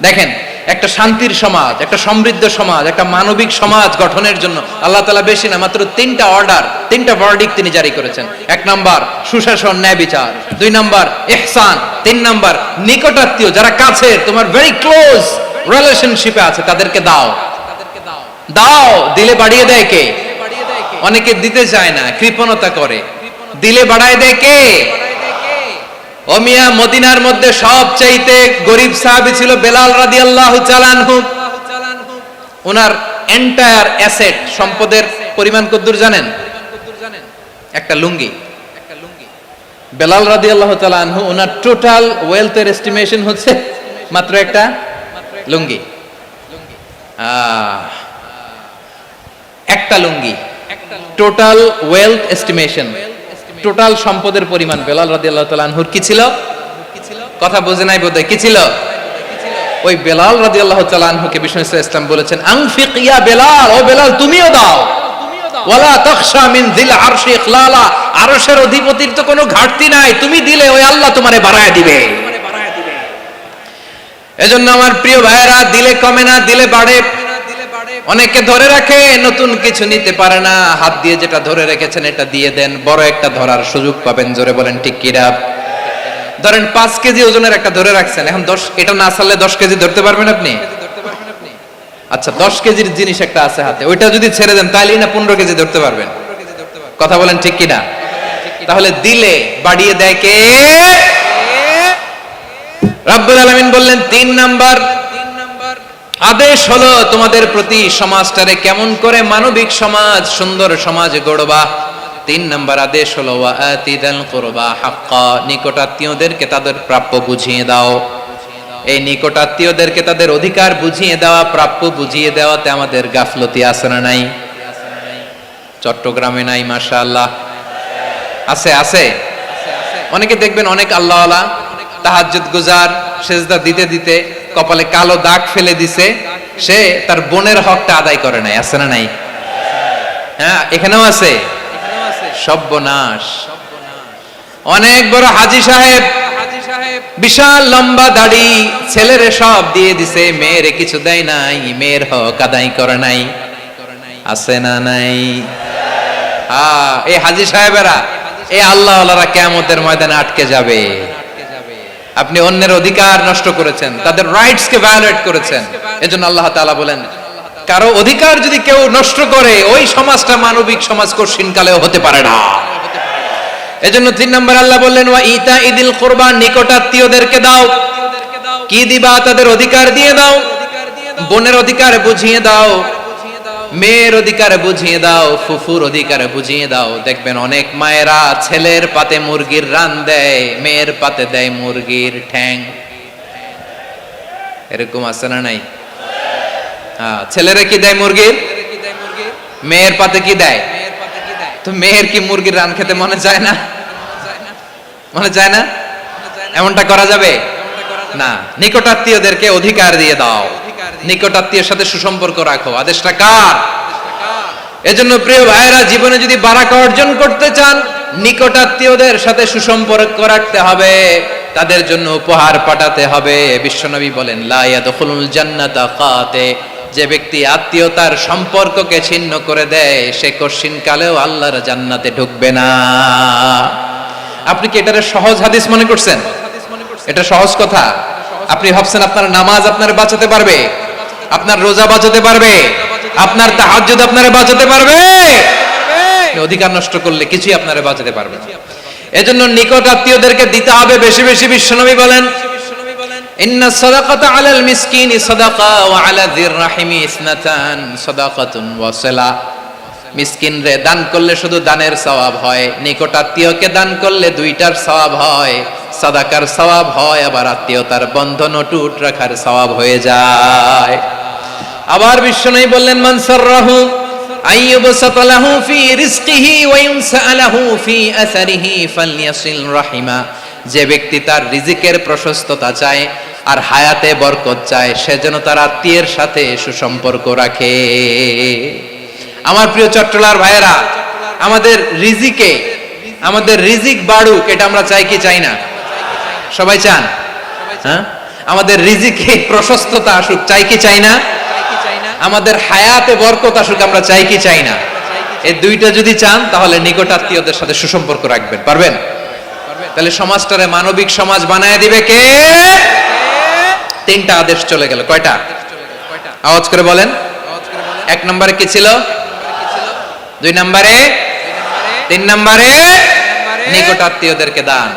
দেখেন একটা শান্তির সমাজ, একটা সমৃদ্ধ সমাজ, একটা মানবিক সমাজ গঠনের জন্য আল্লাহ তাআলা বেশি না মাত্র 3টা অর্ডার, 3টা ভার্ডিক্ট তিনি জারি করেছেন। 1 নাম্বার সুশাসন, ন্যায় বিচার। 2 নাম্বার ইহসান। 3 নাম্বার নিকটাত্মীয়, যারা কাছে তোমার ভেরি ক্লোজ রিলেশনশিপে আছে তাদেরকে দাও। দাও, দিলে বাড়িয়ে দেয় কে? অনেকে দিতে চায় না, কৃপণতা করে। দিলে বাড়ায় দেয় কে? ও মিয়া, মদিনার মধ্যে সবচাইতে গরিব সাহাবী ছিল বেলাল রাদিয়াল্লাহু তাআলা আনহু। ওনার এন্টায়ার অ্যাসেট, সম্পদের পরিমাণ কতদূর জানেন? একটা লুঙ্গি। বেলাল রাদিয়াল্লাহু তাআলা আনহু, ওনার টোটাল ওয়েলথের এস্টিমেশন হচ্ছে মাত্র একটা লুঙ্গি। একটা লুঙ্গি, টোটাল ওয়েলথ এস্টিমেশন, টোটাল সম্পদের পরিমাণ বেলাল রাদিয়াল্লাহু তাআলা আনহুর কি ছিল? কথা বোঝে নাই বোধহয়। কি ছিল? ওই বেলাল রাদিয়াল্লাহু তাআলা আনহুকে বিষ্ণু ইসলাম বলেছেন, আনফিক ইয়া বেলাল, ও বেলাল তুমিও দাও। ওয়ালা তাখশা মিন যিল আরশি ইখলালা, আরশের অধিপতির তো কোনো ঘাটতি নাই, তুমি দিলে ওই আল্লাহ তোমারে বাড়ায় দিবে। এজন্য আমার প্রিয় ভাইয়েরা, দিলে কমে না, দিলে বাড়ে। অনেকে ধরে রাখে, নতুন কিছু নিতে পারে না, হাত দিয়ে যেটা ধরে রেখেছেন এটা দিয়ে দেন, বড় একটা ধরার সুযোগ পাবেন। জোরে বলেন ঠিক কিনা? ধরেন 5 কেজি ওজনের একটা ধরে রাখছেন, এখন 10, এটা না ছাড়লে 10 কেজি ধরতে পারবেন আপনি? আচ্ছা, 10 কেজির জিনিস একটা আছে হাতে, ওইটা যদি ছেড়ে দেন তাহলেই না 15 কেজি ধরতে পারবেন। কথা বলেন ঠিক কিনা? তাহলে দিলে বাড়িয়ে দেয় কে? রব্বুল আলামিন বললেন 3 নাম্বার আদেশ হলো তোমাদের প্রতি সমাজটারে কেমন করে মানবিক সমাজ, সুন্দর সমাজ গড়বা। 3 নাম্বার আদেশ হলো ওয়া আতিদাল কুরবা হাক্কা, নিকটাত্মীয়দেরকে তাদের প্রাপ্য বুঝিয়ে দাও। এই নিকটাত্মীয়দেরকে তাদের অধিকার বুঝিয়ে দেওয়া, প্রাপ্য বুঝিয়ে দেওয়াতে আমাদের গাফলতি আছে না নাই? চট্টগ্রামে নাই? মাশাআল্লাহ আছে, আছে। অনেকে দেখবেন অনেক আল্লাহওয়ালা, তাহাজ্জুদ গুজার, সেজদা দিতে দিতে কপালে কালো দাগ ফেলে দিছে, সে তার বোনের হকটা আদায় করে নাই। আছে না নাই? হ্যাঁ, এখানেও আছে। সর্বনাশ। অনেক বড় হাজী সাহেব, বিশাল লম্বা দাড়ি, ছেলেরে সব দিয়ে দিছে, মেয়েরে কিছু দেয় নাই, মেয়ের হক আদায় করে নাই। আছে না নাই? এই হাজী সাহেবেরা, এই আল্লাহওয়ালারা কিয়ামতের ময়দানে আটকে যাবে। আপনি অন্যের অধিকার নষ্ট করেছেন, তাদের রাইটস কে ভায়োলেট করেছেন। এজন্য আল্লাহ তাআলা বলেন, কারো অধিকার যদি কেউ নষ্ট করে, ওই সমাজটা মানবিক সমাজ কঠিন কালেও হতে পারে না। এজন্য 3 নম্বর আল্লাহ বললেন ওয়া ইতা ইদিল কুরবা, নিকটাত্মীয়দেরকে দাও। কি দিবা? তাদের অধিকার দিয়ে দাও। বোনের অধিকার বুঝিয়ে দাও, মেয়ের অধিকার বুঝিয়ে দাও, ফুফুর অধিকার বুঝিয়ে দাও। দেখবেন অনেক মায়েরা ছেলের পাতে মুরগির রান দেয়, মেয়ের পাতে দেয় মুরগির ঠ্যাং। এরকম আছে না নাই? ছেলেরা কি দেয়? মুরগির। মেয়ের পাতে কি দেয়? তো মেয়ের কি মুরগির রান খেতে মনে চায় না? মনে চায় না? এমনটা করা যাবে না। নিকটাত্মীয়দেরকে অধিকার দিয়ে দাও, নিকটাত্মীয়ের সাথে সুসম্পর্ক রাখো। আদেশটা কার? এজন্য প্রিয় ভাইয়েরা, জীবনে যদি বারাকা অর্জন করতে চান, নিকটাত্মীয়দের সাথে সুসম্পর্ক রাখতে হবে, তাদের জন্য উপহার পাঠাতে হবে। বিশ্বনবী বলেন লা ইয়াদখুলুল জান্নাতা কাতে, যে ব্যক্তি আত্মীয়তার সম্পর্ককে ছিন্ন করে দেয়, সে কঠিন কালেও আল্লাহর জান্নাতে ঢুকবে না। আপনি কি এটারে সহজ হাদিস মনে করছেন? এটা সহজ কথা। আপনি ভাবছেন আপনার নামাজ আপনার বাঁচাতে পারবে, আপনার রোজা বাঁচাতে পারবে, আপনার তাহাজ্জুদ আপনারে বাঁচাতে পারবে? অধিকার নষ্ট করলে কিছুই আপনারে বাঁচাতে পারবে না। এজন্য নিকট আত্মীয়দেরকে দিতে হবে বেশি বেশি। বিশ্বনবী বলেন ইন্না সাদাকাতা আলাল মিসকিনি সাদাকা ওয়া আলা যির রাহিমি ইসনাতান সাদাকাতুন ওয়া সিলা। মিসকিনরে দান করলে শুধু দানের সওয়াব হয়, নিকট আত্মীয়কে দান করলে 2টার সওয়াব হয়, সাদাকার সওয়াব হয়, আবার আত্মীয়তার বন্ধন অটুট রাখার সওয়াব হয়ে যায়। আবার বিশ্বনবী বললেন মান সাররাহু আইয়ুবসাতা লাহু ফি রিজকিহি ওয়া ইউনসালাহু ফি আসারিহি ফালইয়াসিল রাহিমা। যে ব্যক্তি তার রিজিকের প্রশস্ততা চায় আর হায়াতে বরকত চায়, সে যেন তার আত্মীয়ের সাথে সুসম্পর্ক রাখে। আমার প্রিয় চট্টলার ভাইয়েরা, আমাদের রিজিক বাড়ুক, এটা আমরা চাই কি চাই না? সবাই চান? হ্যাঁ, আমাদের রিজিকে প্রশস্ততা আসুক, চাই কি চাই না? আমাদের হায়াতে বরকত আসুক, আমরা চাই কি চাই না? এই দুইটা যদি চান তাহলে নিকটাত্মীয়দের সাথে সুসম্পর্ক রাখবেন, পারবেন? তাহলে সমাজটারে মানবিক সমাজ বানায় দিবে কে? তিনটা আদেশ চলে গেল। কয়টা? আওয়াজ করে বলেন। এক নম্বরে কি ছিল? দুই নম্বরে, তিন নম্বরে নিকটাত্মীয়দেরকে দান।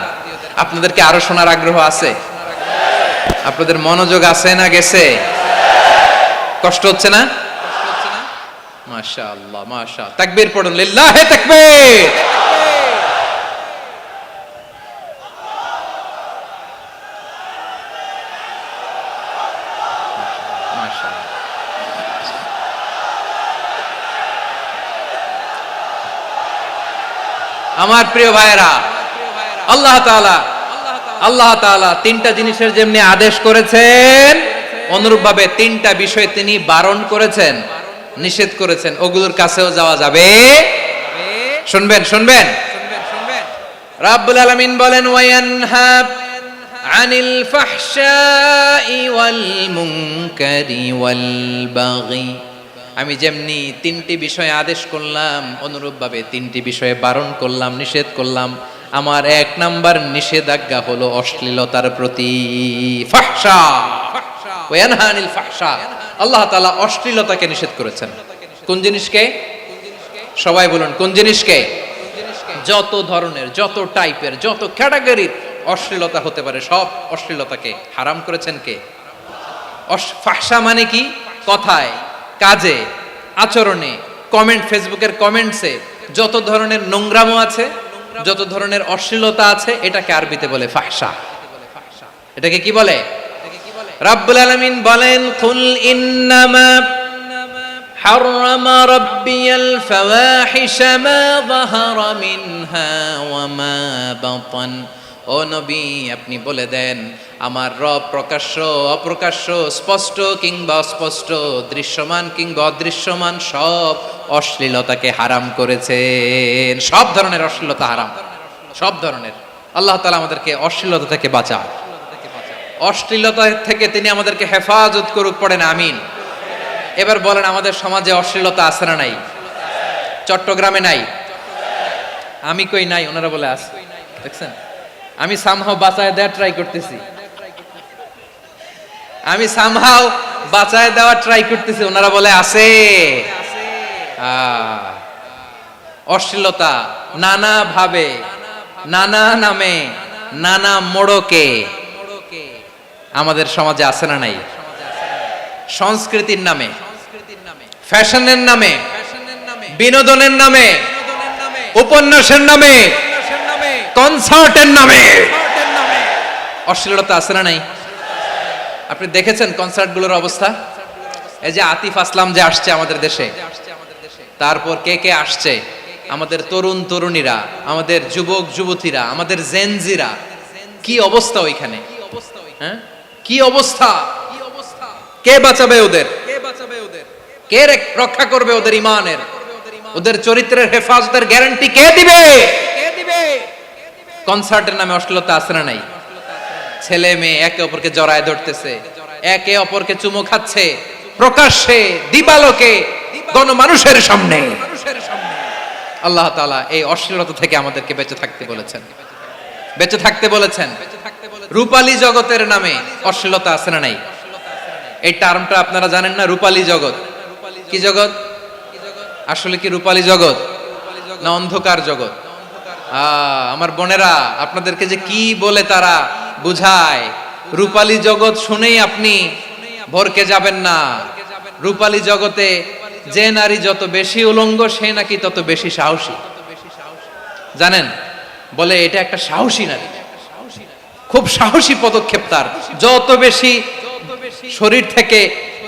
আপনাদেরকে আরো শোনার আগ্রহ আছে? আপনাদের মনোযোগ আছে না গেছে? কষ্ট হচ্ছে না? মাশাআল্লাহ, মাশাআল্লাহ। তাকবীর পড়ুন, লিল্লাহি তাকবীর। আমার প্রিয় ভাইয়েরা, আল্লাহ তাআলা তিনটা জিনিসের যেমনি আদেশ করেছেন, অনুরূপভাবে তিনটা বিষয় তিনি বারণ করেছেন, নিষেধ করেছেন। ওগুলোর কাছেও যাওয়া যাবে। শুনবেন, শুনবেন। রাব্বুল আলামিন বলেন, ওয়ায়ানহা আনিল ফাহশাই ওয়াল মুনকারি ওয়াল বাগি। আমি যেমনি তিনটি বিষয়ে আদেশ করলাম, অনুরূপভাবে তিনটি বিষয়ে বারণ করলাম, নিষেধ করলাম। আমার এক নাম্বার নিষেধাজ্ঞা হলো অশ্লীলতার প্রতি। ফাহশা, ওয়ায়ানহা আনিল ফাহশা। আল্লাহ তাআলা অশ্লীলতাকে নিষেধ করেছেন। কোন জিনিসকে? সবাই বলুন, কোন জিনিসকে? যত ধরনের, যত টাইপের, যত ক্যাটাগরির অশ্লীলতা হতে পারে, সব অশ্লীলতাকে হারাম করেছেন কে? ফাহশা মানে কি? কথায়, কাজে, আচরণে, কমেন্ট, ফেসবুকের কমেন্টসে যত ধরনের নোংরামো আছে, যত ধরনের অশ্লীলতা আছে, এটাকে আরবিতে বলে ফাহশা। এটাকে কি বলে? রাব্বুল আলামিন বলেন, কুল ইন্নামা হাররামা রাব্বিয়াল ফাওয়াহিশা মা যাহারা মিনহা ওয়া মা বাতান। ও নবী, আপনি বলে দেন, আমার রব প্রকাশ্য, অপ্রকাশ্য, স্পষ্ট কিংবা অস্পষ্ট, দৃশ্যমান কিংবা অদৃশ্যমান সব অশ্লীলতাকে হারাম করেছেন। সব ধরনের অশ্লীলতা হারাম, সব ধরনের। আল্লাহ তাআলা আমাদেরকে অশ্লীলতা থেকে বাঁচান। অশ্লীলতা থেকে তিনি আমাদেরকে হেফাজত করুক, পড়েন আমিন। এবার বলেন, আমাদের সমাজে অশ্লীলতা আছে না নাই? চট্টগ্রামে নাই? আমি কই নাই, ওনারা বলে আছে। দেখছেন, আমি সামহাও বাঁচায় দেওয়ার ট্রাই করতেছি, আমি সামহাও বাঁচায় দেওয়ার ট্রাই করতেছি, ওনারা বলে আছে। অশ্লীলতা নানা ভাবে, নানা নামে, নানা মোড়কে আমাদের সমাজে আছে না নাই? সংস্কৃতির নামে, ফ্যাশনের নামে, বিনোদনের নামে, উপন্যাসের নামে, কনসার্টের নামে অশ্লীলতা আছে না নাই? আপনি দেখেছেন কনসার্টগুলোর অবস্থা? এই যে আতিফ আসলাম যে আসছে আমাদের দেশে, তারপর কে কে আসছে, আমাদের তরুণ তরুণীরা, আমাদের যুবক যুবতীরা, আমাদের জেনজিরা, কি অবস্থা ওইখানে? হ্যাঁ, কি অবস্থা? কে বাঁচাবে ওদের? কে রক্ষা করবে ওদের ইমানের, ওদের চরিত্রের হেফাজতের গ্যারান্টি কে দিবে? কনসার্টের নামে অশ্লীলতা আছে না নাই? ছেলে মেয়ে একে অপরকে জড়ায় ধরতেছে, একে অপরকে চুমো খাচ্ছে, প্রকাশ্যে, দিবালোকে, গণমানুষের সামনে। আল্লাহ তাআলা এই অশ্লীলতা থেকে আমাদেরকে বেঁচে থাকতে বলেছেন, বেঁচে থাকতে বলেছেন। রূপালী জগতের নামে অশ্লীলতা আছে না নাই? এই টার্মটা আপনারা জানেন না? রূপালী জগৎ কি জগৎ? আসলে কি রূপালী জগৎ না অন্ধকার জগৎ? আমার বোনেরা, আপনাদেরকে যে কি বলে তারা বুঝায়, রূপালী জগৎ শুনেই আপনি ভরকে যাবেন না। রূপালী জগতে যে নারী যত বেশি উলঙ্গ, সে নাকি তত বেশি সাহসী। জানেন, বলে এটা একটা সাহসী নারী, খুব সাহসী পদক্ষেপ তার। যত বেশি শরীর থেকে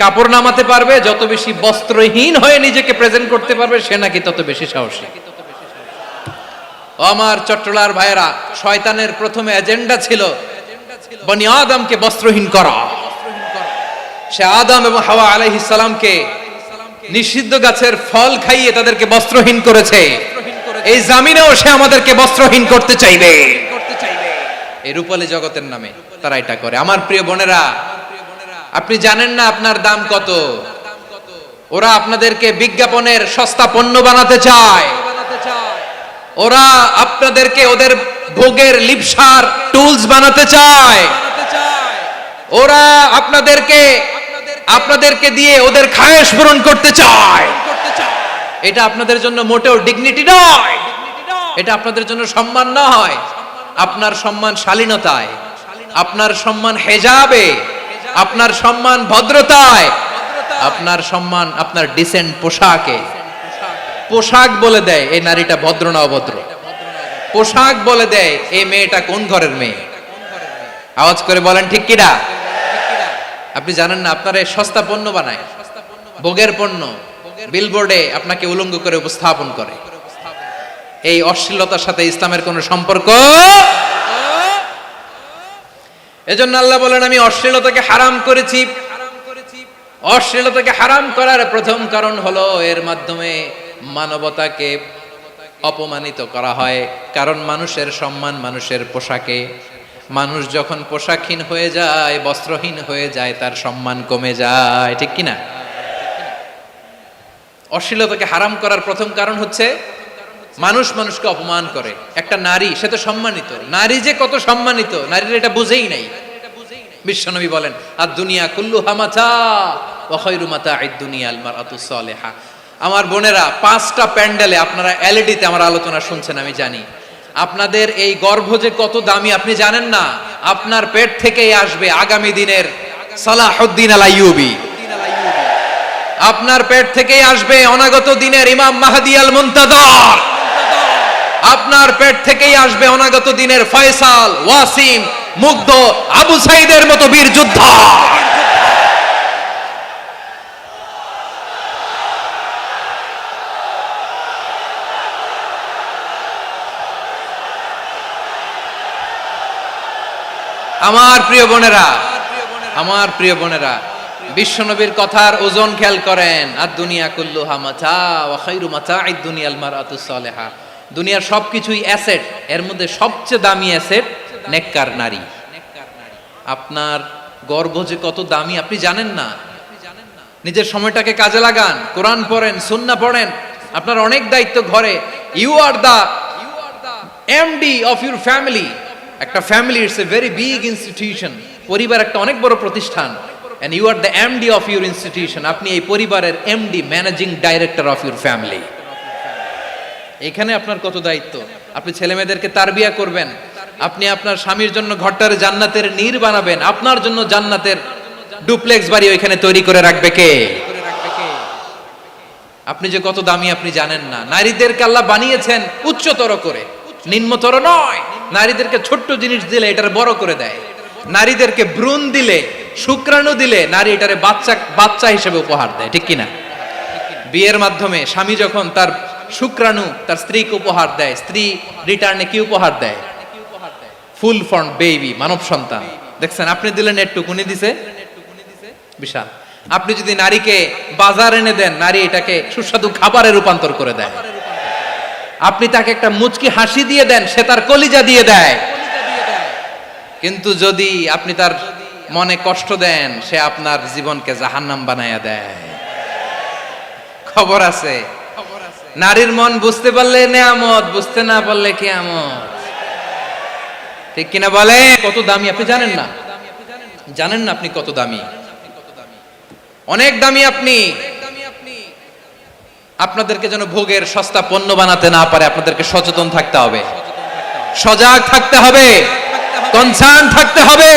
কাপড় নামাতে পারবে, যত বেশি বস্ত্রহীন হয়ে নিজেকে প্রেজেন্ট করতে পারবে, সে নাকি তত বেশি সাহসী। আমার চট্টলার ভাইয়েরা, শয়তানের প্রথমে এজেন্ডা ছিল বনি আদমকে বস্ত্রহীন করা। সে আদম এবং হাওয়া আলাইহিস সালামকে নিষিদ্ধ গাছের ফল খাইয়ে তাদেরকে বস্ত্রহীন করেছে। এই জামিনেও সে আমাদেরকে বস্ত্রহীন করতে চাইবে, এই রূপালী জগতের নামে। তারা এটা করে। আমার প্রিয় বোনেরা, আপনি জানেন না আপনার দাম কত। ওরা আপনাদেরকে বিজ্ঞাপনের সস্তা পণ্য বানাতে চায়। ওরা আপনাদেরকে ওদের ভোগের লিপসার টুলস বানাতে চায়। ওরা আপনাদেরকে দিয়ে ওদের খায়েশ পূরণ করতে চায়। এটা আপনাদের জন্য মোটেও ডিগনিটি নয়, এটা আপনাদের জন্য সম্মান নয়। আপনার সম্মান শালীনতায়, আপনার সম্মান হেজাবে, আপনার সম্মান ভদ্রতায়, আপনার সম্মান আপনার ডিসেন্ট পোশাকে। পোশাক বলে দেয় এই নারীটা ভদ্র না অভদ্র। পোশাক বলে দেয় এই মেয়েটা কোন ঘরের মেয়ে। আওয়াজ করে বলেন ঠিক কিনা? আপনি জানেন না আপনারা সস্তা পণ্য বানায়, ভোগের পণ্য, বিলবোর্ডে আপনাকে উলঙ্গ করে উপস্থাপন করে। এই অশ্লীলতার সাথে ইসলামের কোনো সম্পর্ক। এজন্য আল্লাহ বলেন আমি অশ্লীলতাকে হারাম করেছি। অশ্লীলতাকে হারাম করার প্রথম কারণ হলো এর মাধ্যমে মানবতাকে অপমানিত করা হয়। কারণ মানুষের সম্মান মানুষের পোশাকে। মানুষ যখন পোশাকহীন হয়ে যায়, বস্ত্রহীন হয়ে যায়, তার সম্মান কমে যায়, ঠিক কিনা? অশ্লীলতাকে হারাম করার প্রথম কারণ হচ্ছে মানুষ মানুষকে অপমান করে। একটা নারী, সে তো সম্মানিত। নারী যে কত সম্মানিত, নারীর এটা বুঝেই নাই। বিশ্বনবী বলেন আর দুনিয়া কুল্লুহা মাতা ওয়া খায়রু মাতা'আদ দুনিয়া আল মারআতুস সালিহা। আমার বোনেরা, 5টা প্যান্ডেলে আপনারা এলইডিতে আমার আলোচনা শুনছেন, আমি জানি। আপনাদের এই গর্ভ যে কত দামি আপনি জানেন না। আপনার পেট থেকেই আসবে আগামী দিনের সালাহুদ্দিন আল আইয়ুবী। আপনার পেট থেকেই আসবে অনাগত দিনের ইমাম মাহদী আল মুনতাযর। আপনার পেট থেকেই আসবে অনাগত দিনের ফয়সাল, ওয়াসিম, মুগ্ধ, আবু সাইদের মতো বীর যোদ্ধা। আমার প্রিয় বোনেরা, আমার প্রিয় বোনেরা, বিশ্বনবীর কথার ওজন খেয়াল করেন। আর দুনিয়া কুল্লুহা মাতা ওয়া খায়রু মাতা'আদ দুনিয়া আল মারআতুস সালিহা। দুনিয়ার সবকিছুই অ্যাসেট, এর মধ্যে সবচেয়ে দামি অ্যাসেট নেককার নারী। আপনার গর্ভ যে কত দামি আপনি জানেন না। নিজের সময়টাকে কাজে লাগান, কোরআন পড়েন, সুন্নাহ পড়েন। আপনার অনেক দায়িত্ব ঘরে। You are the MD of your family. একটা family it's a very big institution. পরিবার একটা অনেক বড় প্রতিষ্ঠান। and you are the MD of your institution. আপনি এই পরিবারের MD, managing director of your family. এখানে আপনার কত দায়িত্ব। আপনি ছেলেমেয়েদেরকে তারবিয়া করবেন। আপনি আপনার স্বামীর জন্য ঘরটারে জান্নাতের নীড় বানাবেন। আপনার জন্য জান্নাতের ডুপ্লেক্স বাড়ি ওইখানে তৈরি করে রাখবে কে? আপনি যে কত দামি আপনি জানেন না। নারীদেরকে আল্লাহ বানিয়েছেন উচ্চতর করে, নিম্নতর নয়। নারীদেরকে ছোট্ট জিনিস দিলে এটার বড় করে দেয়। নারীদেরকে ভ্রূণ দিলে, শুক্রাণু দিলে নারী এটারে বাচ্চা হিসেবে উপহার দেয়, ঠিক কিনা? বিয়ের মাধ্যমে স্বামী যখন তার শুক্রাণু তার স্ত্রীকে উপহার দেয়, স্ত্রী রিটার্নে কি উপহার দেয়? ফুল ফর্ম বেবি, মানব সন্তান। দেখছেন, আপনি দিলেন একটুক, উনি দিছে বিশাল। আপনি যদি নারীকে বাজার এনে দেন, নারী এটাকে সুস্বাদু খাবারে রূপান্তর করে দেয়। আপনি তাকে একটা মুচকি হাসি দিয়ে দেন, সে তার কলিজা দিয়ে দেয়। কিন্তু যদি আপনি তার মনে কষ্ট দেন, সে আপনার জীবনকে জাহান্নাম বানায়া দেয়। খবর আছে। নারীর মন বুঝতে পারলে নেয়ামত, বুঝতে না পারলে কিয়ামত, ঠিক কিনা বলে? কত দামি আপনি জানেন না। জানেন না আপনি কত দামি, অনেক দামি আপনি। আপনাদেরকে যেন ভোগের সস্তা পণ্য বানাতে না পারে, আপনাদেরকে সচেতন থাকতে হবে, সজাগ থাকতে হবে, কনসার্ন থাকতে হবে।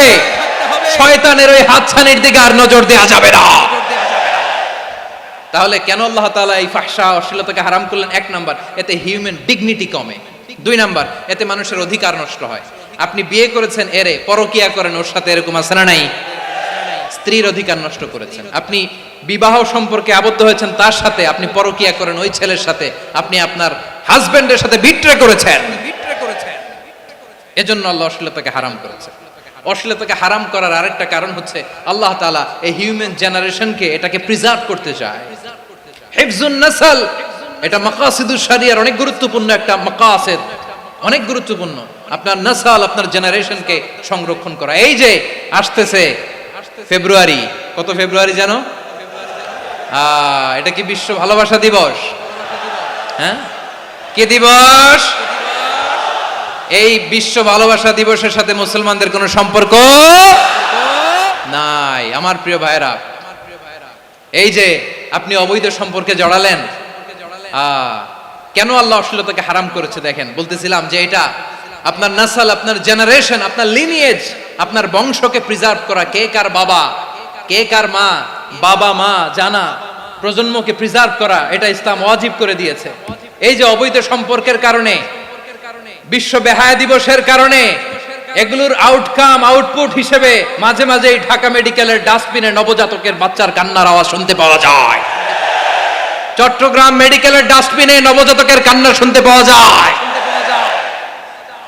শয়তানের ওই হাতছানির দিকে আর নজর দেওয়া যাবে না। তাহলে কেন আল্লাহ তাআলা এই ফাহশা অশ্লীলতাকে হারাম করলেন? 1 নাম্বার, এতে হিউম্যান ডিগনিটি কমে। 2 নাম্বার, এতে মানুষের অধিকার নষ্ট হয়। আপনি বিয়ে করেছেন, এরে পরকিয়া করেন, ওর সাথে এরকম আছে না নাই? স্ত্রীর অধিকার নষ্ট করেছেন। আপনি বিবাহ সম্পর্কে আবদ্ধ হয়েছেন তার সাথে, আপনি পরকিয়া করেন ওই ছেলের সাথে, আপনি আপনার হাজবেন্ডের সাথে বিট্রে করেছেন। এজন্য আল্লাহ অশ্লীলতাকে হারাম করেছেন। অশ্লীলতাকে হারাম করার আরেকটা কারণ হচ্ছে আল্লাহ তাআলা এই হিউম্যান জেনারেশনকে এটাকে প্রিজার্ভ করতে চায়। হিফজুন নাসল, এটা মাকাসিদুশ শরিয়ার অনেক গুরুত্বপূর্ণ একটা মাকাসিদ। অনেক গুরুত্বপূর্ণ। আপনার নাসাল, আপনার জেনারেশনকে সংরক্ষণ করা। এই যে আসতেছে ফেব্রুয়ারি, কত ফেব্রুয়ারি জানো? এটা কি বিশ্ব ভালোবাসা দিবস? হ্যাঁ, কি দিবস? এই বিশ্ব ভালোবাসা দিবসের সাথে মুসলমানদের কোনো সম্পর্ক নাই। আমার প্রিয় ভাইরা, এই যে আপনি অবৈধ সম্পর্কে জড়ালেন, কেন আল্লাহ অশ্লীলতাকে হারাম করেছে দেখেন। বলতেছিলাম যে এটা আপনার নাসাল, আপনার জেনারেশন, আপনার লিনিয়েজ, আপনার বংশকে প্রিজার্ভ করা। কে কার বাবা, কে কার মা, বাবা মা জানা, প্রজন্মকে প্রিজার্ভ করা, এটা ইসলাম ওয়াজিব করে দিয়েছে। এই যে অবৈধ সম্পর্কের কারণে, বিশ্ব বেহায়া দিবসের কারণে, এগুলোর আউটকাম, আউটপুট হিসেবে মাঝে মাঝে ঢাকা মেডিকেলের ডাস্টবিনে নবজাতকের বাচ্চার কান্নার আওয়াজ শুনতে পাওয়া যায়। চট্টগ্রাম মেডিকেলের ডাস্টবিনে নবজাতকের কান্না শুনতে পাওয়া যায়।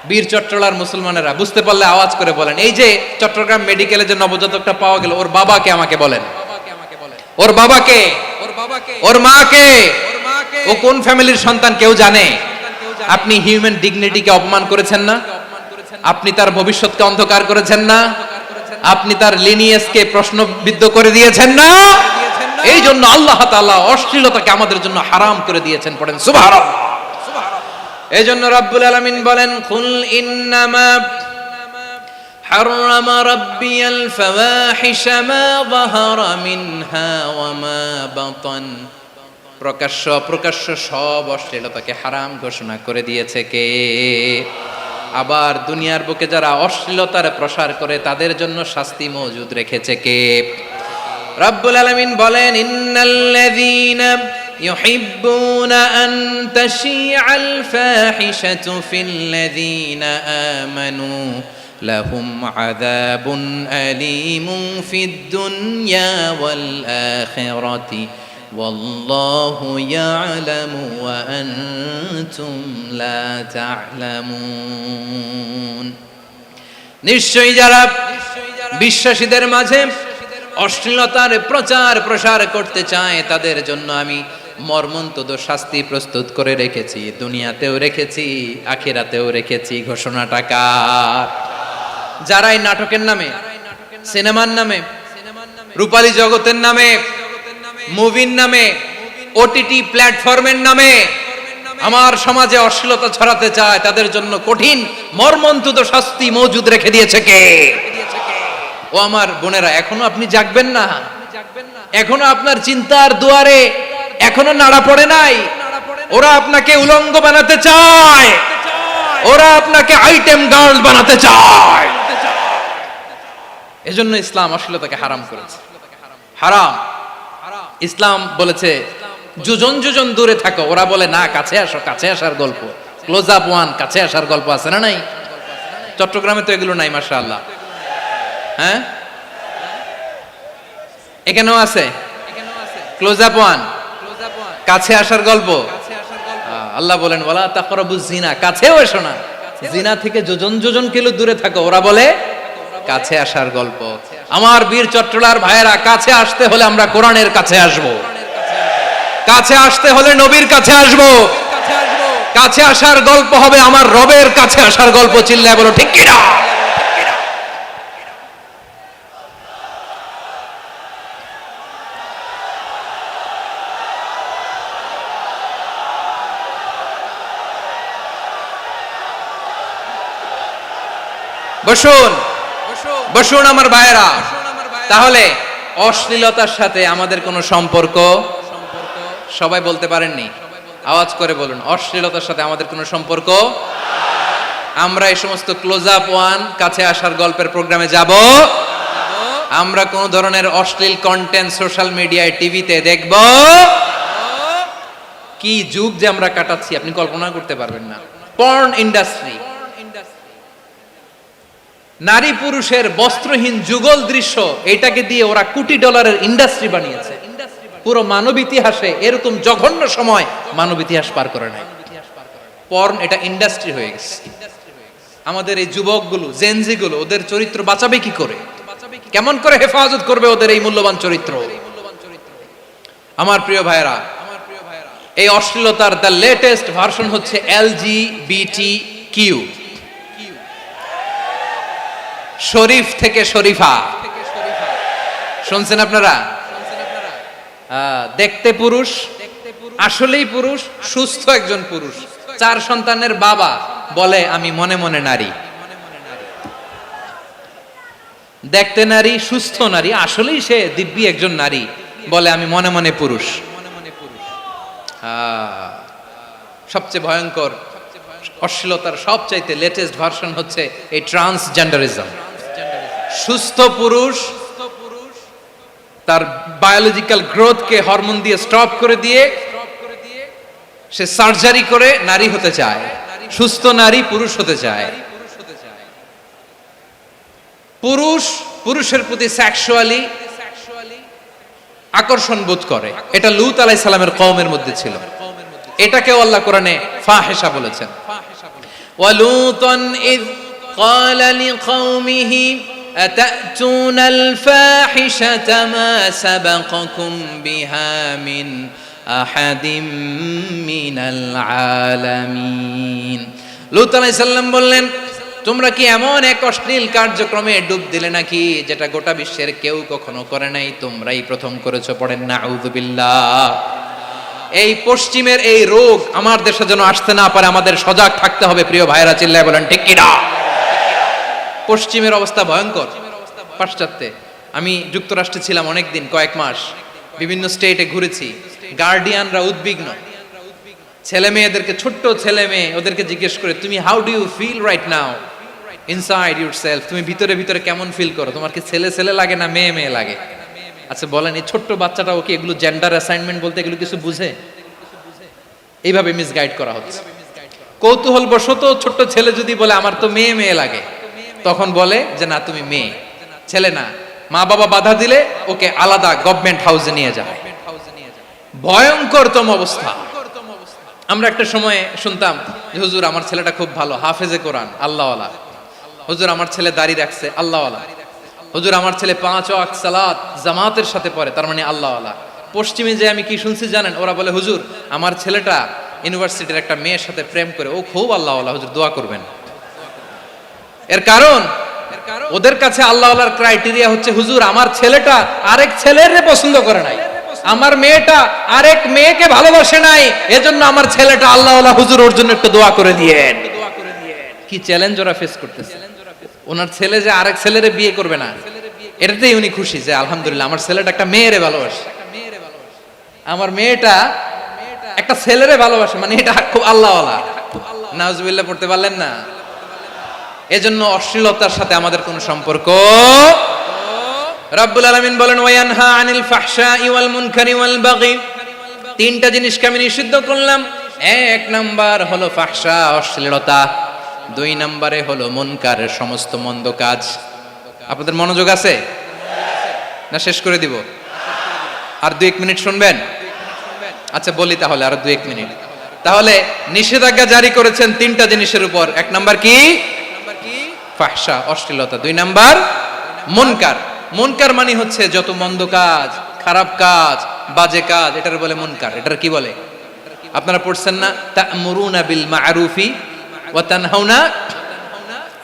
বীর চট্টলার মুসলমানেরা বুঝতে পারলে আওয়াজ করে বলেন, এই যে চট্টগ্রাম মেডিকেলে যে নবজাতকটা পাওয়া গেল, ওর বাবাকে আমাকে বলেন, ওর বাবাকে, ওর মাকে, ও কোন ফ্যামিলির সন্তান কেউ জানে? আপনি হিউম্যান ডিগনিটিকে অপমান করেছেন না? আপনি তার ভবিষ্যৎকে অন্ধকার করেছেন না? আপনি তার লিনিয়েজকে প্রশ্নবিদ্ধ করে দিয়েছেন না? এই জন্য আল্লাহ তাআলা অশ্লীলতাকে আমাদের জন্য হারাম করে দিয়েছেন। পড়েন সুবহানাল্লাহ। এই জন্য রাব্বুল আলামিন বলেন, কুল ইন্নামা হারামা রাব্বিয়াল ফাওয়াহিশা মা যাহারা মিনহা ওয়া মা বাতান। প্রকাশ্য অপ্রকাশ্য সব অশ্লীলতাকে হারাম ঘোষণা করে দিয়েছে কে? আবার দুনিয়ার বুকে যারা অশ্লীলতার প্রসার করে তাদের জন্য শাস্তি মজুদ রেখেছে কে? রব্বুল আলামিন বলেন, ইন্নাল্লাযীনা ইউহিব্বুনা আন তাশিআল ফাহিশাতু ফিল্লাযীনা আমানু লাহুম আযাবুন আলীমুন ফিদ দুনিয়া ওয়াল আখিরাতি ওয়াল্লাহু ইয়ালামু ওয়া আনতুম লা তা'লামুন। নিশ্চয়ই যারা বিশ্বাসীদের মাঝে অশ্লীলতার প্রচার প্রসার করতে চায় তাদের জন্য আমি মর্মন্তুদ শাস্তি প্রস্তুত করে রেখেছি, দুনিয়াতেও রেখেছি, আখিরাতেও রেখেছি। ঘোষণাটা কার? যারাই নাটকের নামে, সিনেমার নামে, রূপালী জগতের নামে, মুভির নামে, ওটিটি প্ল্যাটফর্মের নামে আমার সমাজে অশ্লীলতা ছড়াতে চায় তাদের জন্য কঠিন মর্মন্তুদ শাস্তি মজুদ রেখে দিয়েছে কে? ও আমার বোনেরা, এখনো আপনি জাগবেন না? এখনো আপনার চিন্তার দুয়ারে এখনো নাড়া পড়ে নাই? ওরা আপনাকে উলঙ্গ বানাতে চায়, ওরা আপনাকে আইটেম গার্ল বানাতে চায়। এজন্য ইসলাম অশ্লীলতাকে হারাম করেছে। হারাম। ইসলাম বলেছে যোজন যোজন দূরে থাকো, ওরা বলে না কাছে আসো, কাছে আসার গল্প, ক্লোজ আপ ওয়ান, কাছে আসার গল্প আছে না নাই? চট্টগ্রামে তো এগুলো নাই মাশাআল্লাহ। হ্যাঁ, এখানেও আছে ক্লোজ আপ ওয়ান, কাছে আসার গল্প। আল্লাহ বলেন ওয়ালা তাকরাবুজ জিনা, কাছেও এসো না, জিনা থেকে যোজন যোজন কিলো দূরে থাকো, ওরা বলে কাছে আসার গল্প। আমার বীর চট্টলার ভাইয়েরা, কাছে আসতে হলে আমরা কোরআনের কাছে আসব, কাছে আসতে হলে নবীর কাছে আসব, কাছে আসার গল্প হবে আমার রবের কাছে আসার গল্প। চিল্লায় বলো ঠিক কিনা? বসুন বসুন আমার ভাইয়েরা। তাহলে অশ্লীলতার সাথে আমাদের কোনো সম্পর্ক? সবাই বলতে পারেননি, আওয়াজ করে বলুন, অশ্লীলতার সাথে আমাদের কোনো সম্পর্ক? আমরা এই সমস্ত ক্লোজ আপ ওয়ান, কাছে আসার গল্পের প্রোগ্রামে যাব? আমরা কোন ধরনের অশ্লীল কন্টেন্ট সোশ্যাল মিডিয়ায়, টিভিতে দেখব? কি যুগ যে আমরা কাটাচ্ছি আপনি কল্পনা করতে পারবেন না। পর্ন ইন্ডাস্ট্রি, নারী পুরুষের বস্ত্রহীন যুগল দৃশ্য, এটাকে দিয়ে ওরা কোটি ডলারের ইন্ডাস্ট্রি বানিয়েছে। পুরো মানব ইতিহাসে এরকম জঘন্য সময় মানব ইতিহাস পার করে নাই। পর্ন এটা ইন্ডাস্ট্রি হয়ে গেছে। আমাদের এই যুবকগুলো, জেনজিগুলো, ওদের চরিত্র বাঁচাবে কি করে? কেমন করে হেফাজত করবে ওদের এই মূল্যবান চরিত্র? আমার প্রিয় ভাইরা, এই অশ্লীলতার দ্য লেটেস্ট ভার্সন হচ্ছে LGBT কিউ, শরীফ থেকে শরীফা। শুনছেন আপনারা? দেখতে পুরুষ, আসলেই পুরুষ, সুস্থ একজন পুরুষ, 4 সন্তানের বাবা, বলে আমি মনে মনে নারী। দেখতে নারী, সুস্থ নারী, আসলেই সে দিব্যি একজন নারী, বলে আমি মনে মনে পুরুষ। সবচেয়ে ভয়ঙ্কর অশ্লীলতার সবচাইতে লেটেস্ট ভার্সন হচ্ছে এই ট্রান্সজেন্ডারিজম। সুস্থ পুরুষ তার বায়োলজিক্যাল গ্রোথকে হরমোন দিয়ে স্টপ করে দিয়ে সে সার্জারি করে নারী হতে চায়, সুস্থ নারী পুরুষ হতে চায়। পুরুষ পুরুষের প্রতি সেক্সুয়ালি আকর্ষণ বোধ করে, এটা লূত আলাইহিস সালামের কওমের মধ্যে ছিল। এটাকেও আল্লাহ কোরআনে ফাহিশা বলেছেন। ওয়ালুতান ইয ক্বালা লিকাওমিহি আতাতুনাল ফাহিশাতা মা সাবাকাকুম বিহা মিন আহাদিম মিনাল আলামিন। লূত আলাইহিস সালাম বললেন, তোমরা কি এমন এক অশ্লীল কার্যক্রমে ডুব দিলে নাকি যেটা গোটা বিশ্বের কেউ কখনো করে নাই, তোমরাই প্রথম করেছো। পড়েন নাউযুবিল্লাহ। এই পশ্চিমের এই রোগ আমার দেশে যেন আসতে না পারে, আমাদের সজাগ থাকতে হবে। প্রিয় ভাইরা, চিল্লায় বলেন ঠিক কিনা? পশ্চিমের অবস্থা ভয়ঙ্কর। পাশ্চাত্যে আমি যুক্তরাষ্ট্রে ছিলাম অনেকদিন, কয়েক মাস, বিভিন্ন স্টেটে ঘুরেছি। গার্ডিয়ানরা উদ্বিগ্ন, ছেলে মেয়েদেরকে, ছোট্ট ছেলে মেয়ে, ওদেরকে জিজ্ঞেস করে, তুমি how do you feel right now inside yourself, তুমি ভিতরে ভিতরে কেমন ফিল করো, তোমার কি ছেলে ছেলে লাগে না মেয়ে মেয়ে লাগে? আচ্ছা বলেন, এই ছোট্ট বাচ্চাটাও কি এগুলো জেন্ডার অ্যাসাইনমেন্ট বলতে এগুলো কিছু বুঝে? এইভাবে মিসগাইড করা হচ্ছে। কৌতূহল বশত ছোট্ট ছেলে যদি বলে আমার তো মেয়ে মেয়ে লাগে, তখন বলে যে না তুমি মেয়ে, ছেলে না। মা বাবা বাধা দিলে ওকে আলাদা গভর্নমেন্ট হাউসে নিয়ে যায়। ভয়ঙ্করতম অবস্থা। আমরা একটা সময়ে শুনতাম যে হুজুর আমার ছেলেটা খুব ভালো, হাফেজে কোরআন, আল্লাহওয়ালা। হুজুর আমার ছেলে দাড়ি রাখছে, আল্লাহওয়ালা। হুজুর আমার ছেলে 5 ওয়াক্ত সালাত জামাতের সাথে পড়ে, তার মানে আল্লাহওয়ালা। পশ্চিমে যে আমি কি শুনছি জানেন? ওরা বলে হুজুর আমার ছেলেটা ইউনিভার্সিটির একটা মেয়ের সাথে প্রেম করে, ও খুব আল্লাহওয়ালা, হুজুর দোয়া করবেন। এর কারণ ওদের কাছে আল্লাহওয়ালার ক্রাইটেরিয়া হচ্ছে হুজুর আমার ছেলেটা আরেক ছেলের পছন্দ করে নাই, আমার মেয়েটা আরেক মেয়েকে ভালোবাসে নাই, এজন্য আমার ছেলেটা আল্লাহওয়ালা, হুজুর ওর জন্য একটু দোয়া করে দিয়েন। কি চ্যালেঞ্জ ওরা ফেস করতেছে। ওনার ছেলে যে আরেক ছেলেরে বিয়ে করবে না, এটাতেই উনি খুশি যে আলহামদুলিল্লাহ আমার ছেলেটা একটা মেয়েরে ভালোবাসে, আমার মেয়েটা একটা ছেলেরে ভালোবাসে, মানে এটা খুব আল্লাহওয়ালা। নাউজুবিল্লাহ পড়তে পারলেন না? এজন্য অশ্লীলতার সাথে আমাদের কোনো সম্পর্ক। রাব্বুল আলামিন বলেন ওয়ায়ানহা আনিল ফাহশাই ওয়াল মুনকারি ওয়াল বাগি, 3টা জিনিসকে আমি নিষিদ্ধ করলাম। 1 নাম্বার হলো ফাহশা, অশ্লীলতা। 2 নম্বরে হলো মুনকারের সমস্ত মন্দ কাজ। আপনাদের মনোযোগ আছে না? শেষ করে দিব? আর 2-1 মিনিট শুনবেন? আচ্ছা বলি তাহলে, আর 2-1 মিনিট। তাহলে নিষেধাজ্ঞা জারি করেছেন 3টা জিনিসের উপর। 1 নাম্বার কি? ফাহশা, অশ্লীলতা। 2 নাম্বার মুনকার। মুনকার মানে হচ্ছে যত মন্দ কাজ, খারাপ কাজ, বাজে কাজ, এটার বলে মুনকার। এটার কি বলে? আপনারা পড়ছেন না তা'মুরুনা বিল মা'রুফি ওয়া তানহাউনা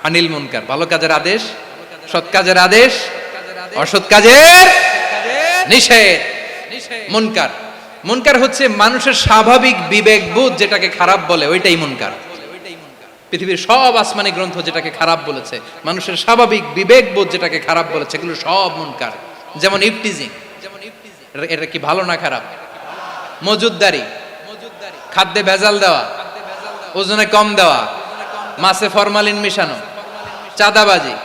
আনিল মুনকার। ভালো কাজের আদেশ, সৎ কাজের আদেশ, অসৎ কাজের নিষেধ। মুনকার, মুনকার হচ্ছে মানুষের স্বাভাবিক বিবেকবোধ যেটাকে খারাপ বলে, ওইটাই মুনকার। পৃথিবীর সব আসমানি গ্রন্থ যেটাকে খারাপ বলেছে, মানুষের স্বাভাবিক বিবেকবোধ যেটাকে খারাপ বলেছে, এগুলো সব মুনকার। যেমন ইফটিজিং, এটা কি ভালো না খারাপ? মজুদদারি, খাদ্যে ভেজাল দেওয়া, ওজনে কম দেওয়া, মাছে ফরমালিন মিশানো, চাঁদাবাজি,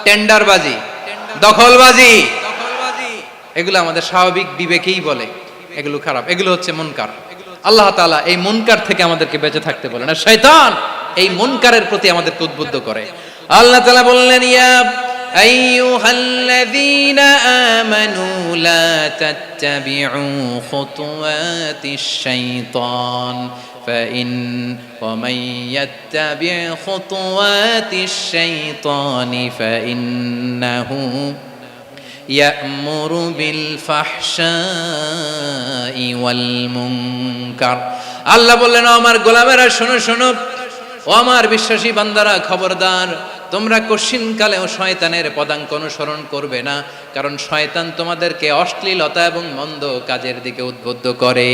টেন্ডারবাজি, দখলবাজি, এগুলো আমাদের স্বাভাবিক বিবেকেই বলে এগুলো খারাপ, এগুলো হচ্ছে মুনকার। আল্লাহ তাআলা এই মুনকার থেকে আমাদেরকে বেঁচে থাকতে বলেন, আর শয়তান এই মুনকারের প্রতি আমাদেরকে উদ্বুদ্ধ করে। আল্লাহ তাআলা বললেন ইয়া আইয়ুহাল্লাযীনা আমানু লা তাত্তাবিউ খুতুওয়াতিশ শাইতান ফাইন ওয়া মান ইয়াত্তাবি' খুতুওয়াতিশ শাইতানি ফাইন্নাহু ইয়া'মুরু বিল ফাহশাই ওয়াল মুনকার। আল্লাহ বললেন আমার গোলামেরা শোনো শোনো, ও আমার বিশ্বাসী বান্দারা, খবরদার, তোমরা কশিনকালেও শয়তানের পদাঙ্ক অনুসরণ করবে না, কারণ শয়তান তোমাদেরকে অশ্লীলতা এবং মন্দ কাজের দিকে উদ্বুদ্ধ করে।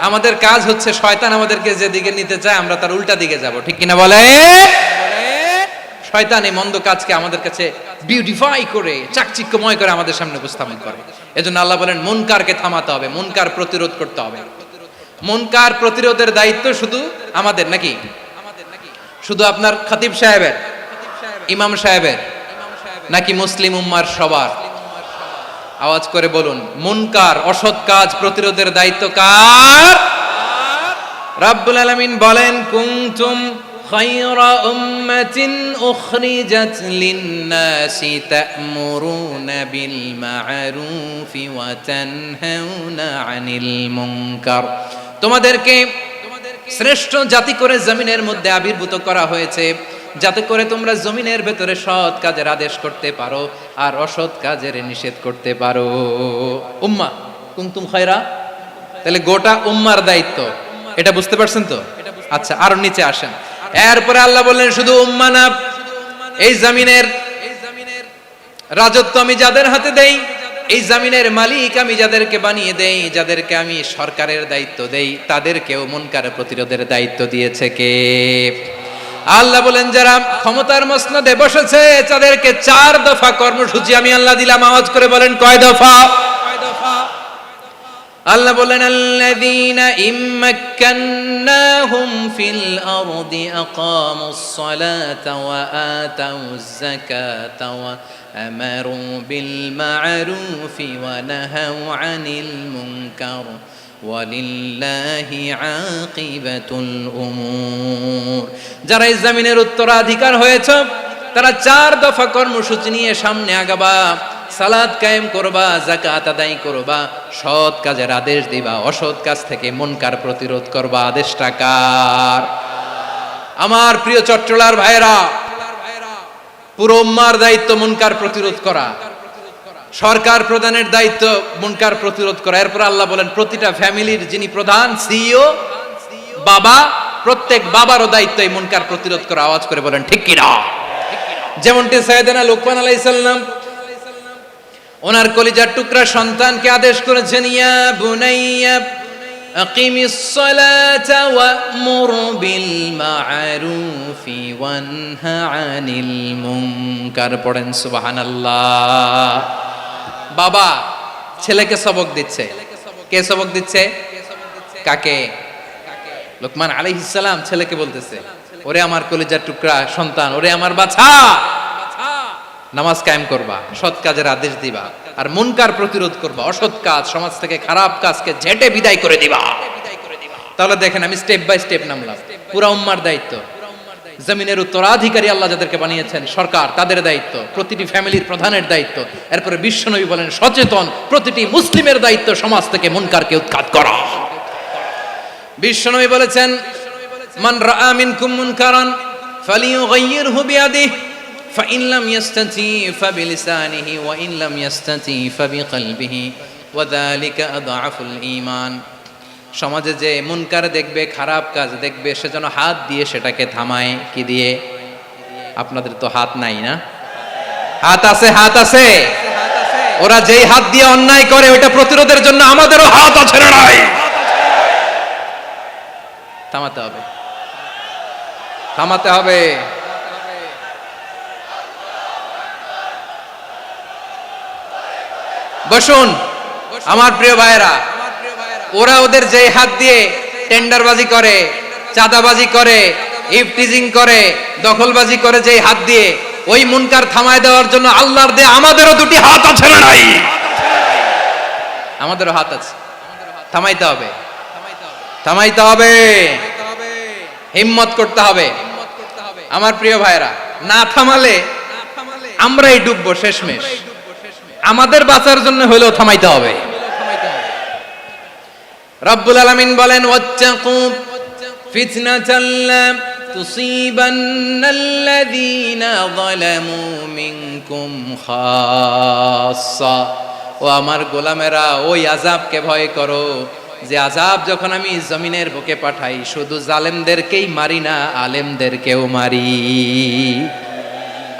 আমাদের কাজ হচ্ছে শয়তান আমাদেরকে যেদিকে নিতে চায় আমরা তার উল্টা দিকে যাব, ঠিক কিনা বলে? শয়তান এই মন্দ কাজকে আমাদের কাছে বিউটিফাই করে, চাকচিক্যময় করে আমাদের সামনে উপস্থাপন করে। এজন্য আল্লাহ বলেন মুনকারকে থামাতে হবে, মুনকার প্রতিরোধ করতে হবে। মুনকার প্রতিরোধের দায়িত্ব শুধু আমাদের নাকি? শুধু আপনার খতিব সাহেবের, ইমাম সাহেবের, নাকি মুসলিম উম্মার সবার? আওয়াজ করে বলুন, মুনকার অসৎ কাজ প্রতিরোধের দায়িত্ব কার? রাব্বুল আলামিন বলেন, কুনতুম খায়রা উম্মাতিন উখরিজাত লিন-নাসি তা'মুরুনা বিল মা'রুফি ওয়া তানহাউনা আনিল মুনকার। তোমাদেরকে শ্রেষ্ঠ জাতি করে জমিনের মধ্যে আবির্ভূত করা হয়েছে, যাতে করে তোমরা জমিনের ভেতরে সৎ কাজের আদেশ করতে পারো আর অসৎ কাজের নিষেধ করতে পারো। উম্মা কুনতুম খায়রা, তাহলে গোটা উম্মার দায়িত্ব, এটা বুঝতে পারছেন তো? আচ্ছা, আরো নিচে আসেন। এরপরে আল্লাহ বললেন, শুধু উম্মা না, এই জমিনের রাজত্ব আমি যাদের হাতে দেই, এই জমিনের মালিক আমি যাদেরকে বানিয়ে দেই, যাদেরকে আমি সরকারের দায়িত্ব দেই, তাদেরকেও মুনকার প্রতিরোধের দায়িত্ব দিয়েছে কে? আল্লাহ বলেন, যারা ক্ষমতার মসনদে বসেছে তাদেরকে 4 দফা কর্মসূচি আমি আল্লাহ দিলাম। আওয়াজ করে বলেন, কয় দফা? আল্লাহ বলেন, আল্লাযীনা ইম্মাক্কান্নাহুম ফিল আরদি আকামুস সালাতা ওয়া আতাউয যাকাতা ওয়া আমারু বিল মা'রুফি ওয়া নাহাউ আনিল মুনকার ওয়ালিল্লাহি আকিবাতুল উমুর। যারা এই জমিনের উত্তরাধিকার হয়েছে তারা 4 দফা কর্মসূচি নিয়ে সামনে আগাবা। সালাত কায়েম করবা, যাকাত আদায় করবা, সৎ কাজের আদেশ দিবা, অসৎ কাজ থেকে মুনকার প্রতিরোধ করবা। আদেশটা কার? আমার প্রিয় চট্টলার ভাইরা, পুরো উম্মার দায়িত্ব মুনকার প্রতিরোধ করা, সরকার প্রধানের দায়িত্ব মুনকার প্রতিরোধ করা। এরপর আল্লাহ বলেন, প্রতিটা ফ্যামিলির যিনি প্রধান সিইও বাবা, প্রত্যেক বাবারও দায়িত্ব এই মুনকার প্রতিরোধ করা। আওয়াজ করে বলেন ঠিক কিনা? যেমনটি সাইয়েদনা লুকমান আলাইহিস সালাম ওনার কলিজার টুকরা সন্তানকে আদেশ করেছেন, ইয়া বুনাইয়া আকিমিস সালাতা ওয়া'মুর বিল মা'রুফি ওয়ানহা আনিল মুনকার। পড়েন সুবহানাল্লাহ। বাবা ছেলেকে সবক দিচ্ছে। কে সবক দিচ্ছে? কাকে? লুকমান আলাইহিস সালাম ছেলেকে বলতেছে, ওরে আমার কলিজার টুকরা সন্তান, ওরে আমার বাছা, নামাজ কায়েম করবা, সৎ কাজের আদেশ দিবা, আর মুনকার প্রতিরোধ করবা, অসৎ কাজ, সমাজ থেকে খারাপ কাজকে ঝেঁটে বিদায় করে দিবা। তাহলে দেখেন, আমি স্টেপ বাই স্টেপ নামলাম। পুরা উম্মার দায়িত্ব, জমিনের উত্তরাধিকারী আল্লাহ যাদেরকে বানিয়েছেন সরকার, তাদের দায়িত্ব, প্রতিটি ফ্যামিলির প্রধানের দায়িত্ব। এরপরে বিশ্বনবী বলেন, সচেতন প্রতিটি মুসলিমের দায়িত্ব সমাজ থেকে মুনকারকে উৎখাত করা। বিশ্বনবী বলেছেন, মান রাআ মিনকুম মুনকারান ফালিয়ুগাইয়িরহু বিয়াদিহি ফাইন লাম ইয়াস্তাতি ফাবিলিসানিহি ওয়া ইন লাম ইয়াস্তাতি ফাবিকলবিহি ওয়া যালিকা আযআফুল ঈমান। সমাজে যে মুনকার দেখবে, খারাপ কাজ দেখবে, সে যেন হাত দিয়ে সেটাকে থামায়। কি দিয়ে? আপনাদের তো হাত নাই না? হাত আছে, হাত আছে। ওরা যেই হাত দিয়ে অন্যায় করে ওটা প্রতিরোধের জন্য আমাদেরও হাত আছে না নাই? থামাতে হবে, থামাতে হবে। বসুন আমার প্রিয় ভাইরা, ওরা ওদের যে হাত দিয়ে টেন্ডারবাজি করে, চাঁদাবাজি করে, ইফটিজিং করে, দখলবাজি করে, যে হাত দিয়ে, ওই মুনকার থামায় দেওয়ার জন্য আল্লাহর দেয়া আমাদেরও 2টি হাত আছে না নাই? আমাদেরও হাত আছে। থামাইতে হবে, থামাইতে হবে, হিম্মত করতে হবে। আমার প্রিয় ভাইরা, না থামালে আমরাই ডুববো শেষমেশ। আমাদের বাঁচার জন্য হলেও থামাইতে হবে। রব্বুল আলামিন বলেন, ওয়াত্তাকু ফিতনাতাল লা তুসিবান্নাল্লাযীনা যালামু মিনকুম খাসসা। ও আমার গোলামেরা, ওই আযাবকে ভয় করো যে আযাব যখন আমি জমিনের বুকে পাঠাই শুধু জালেমদেরকেই মারি না, আলেমদেরকেও মারি।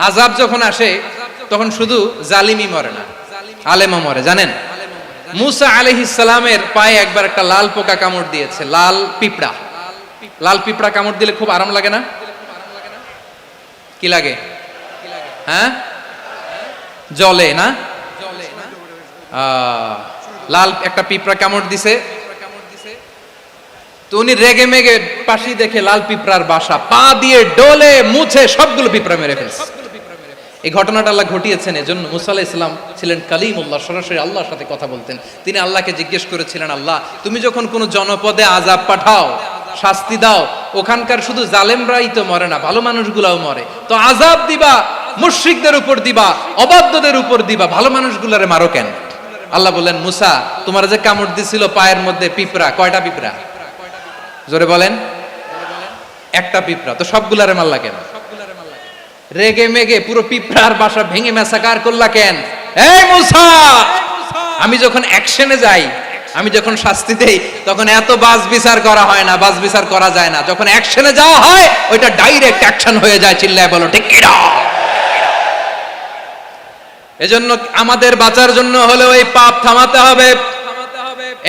আযাব যখন আসে তখন শুধু জালিমই মরে না, আলেমও মরে। জানেন, মুসা আলাইহিস সালামের পায়ে একবার একটা লাল পোকা কামড় দিয়েছে, লাল পিঁপড়া। লাল পিঁপড়া কামড় দিলে খুব আরাম লাগে না? কি লাগে? হ্যাঁ, জ্বলে না? লাল একটা পিঁপড়া কামড় দিছে, তো উনি রেগে মেগে পাশি দেখে লাল পিঁপড়ার বাসা, পা দিয়ে ডলে মুছে সবগুলো পিঁপড়া মেরে ফেলছে। এই ঘটনাটা আল্লাহ ঘটিয়েছেন। এজন্য মুসা আলাইহিস সালাম ছিলেন কালিমুল্লাহ, সরাসরি আল্লাহর সাথে কথা বলতেন। তিনি আল্লাহকে জিজ্ঞেস করেছিলেন, আল্লাহ তুমি যখন কোনো জনপদে আযাব পাঠাও, শাস্তি দাও, ওখানকার শুধু জালেমরাই তো মরে না, ভালো মানুষগুলাও মরে, তো আযাব দিবা মুশরিকদের উপর দিবা, অবাধ্যদের উপর দিবা, ভালো মানুষগুলারে মারো কেন? আল্লাহ বললেন, মুসা তোমার যে কামড় দিছিল পায়ের মধ্যে পিঁপড়া, কয়টা পিঁপড়া? জোরে বলেন। একটা পিঁপড়া, তো সবগুলারে মারলা কেন? রেগে মেগে পুরো পিঁপড়ার বাসা ভেঙে ম্যাসাকার করলা কেন? এই মুসা, আমি যখন অ্যাকশনে যাই, আমি যখন শাস্তি দেই, তখন এত বাস বিচার করা হয় না, বাস বিচার করা যায় না। যখন অ্যাকশনে যাওয়া হয় ওইটা ডাইরেক্ট অ্যাকশন হয়ে যায়। চিল্লায় বলো ঠিক কিনা? এজন্য আমাদের বাঁচার জন্য হলে ওই পাপ থামাতে হবে,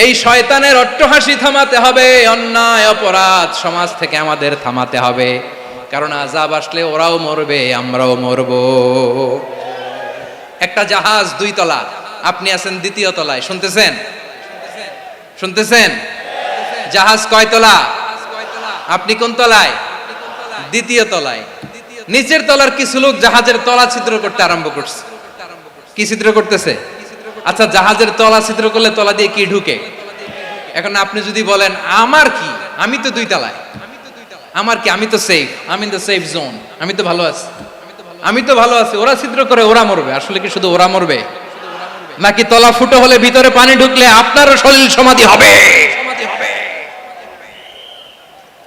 এই শয়তানের অট্টহাসি থামাতে হবে, অন্যায় অপরাধ সমাজ থেকে আমাদের থামাতে হবে। কারণ আযাব আসলে ওরাও মরবে, আমরাও মরব। একটা জাহাজ 2 তলা, আপনি আছেন 2য় তলায়। শুনতেছেন? শুনতেছেন? জাহাজ কয় তলা? আপনি কোন তলায়? 2য় তলায়। নিচের তলার কিছু লোক জাহাজের তলা ছিদ্র করতে আরম্ভ করছে। কি ছিদ্র করতেছে? আচ্ছা, জাহাজের তলা ছিদ্র করলে তলা দিয়ে কি ঢুকে? এখন আপনি যদি বলেন আমার কি, আমি তো 2 তলায়, আমার কি, আমি তো সেফ, আমি ইন দ্য সেফ জোন, আমি তো ভালো আছি, আমি তো ভালো আছি, ওরা ছিদ্র করে ওরা মরবে। আসলে কি শুধু ওরা মরবে, নাকি তলা ফুটো হলে ভিতরে পানি ঢুকলে আপনারও শরীর সমাধি হবে?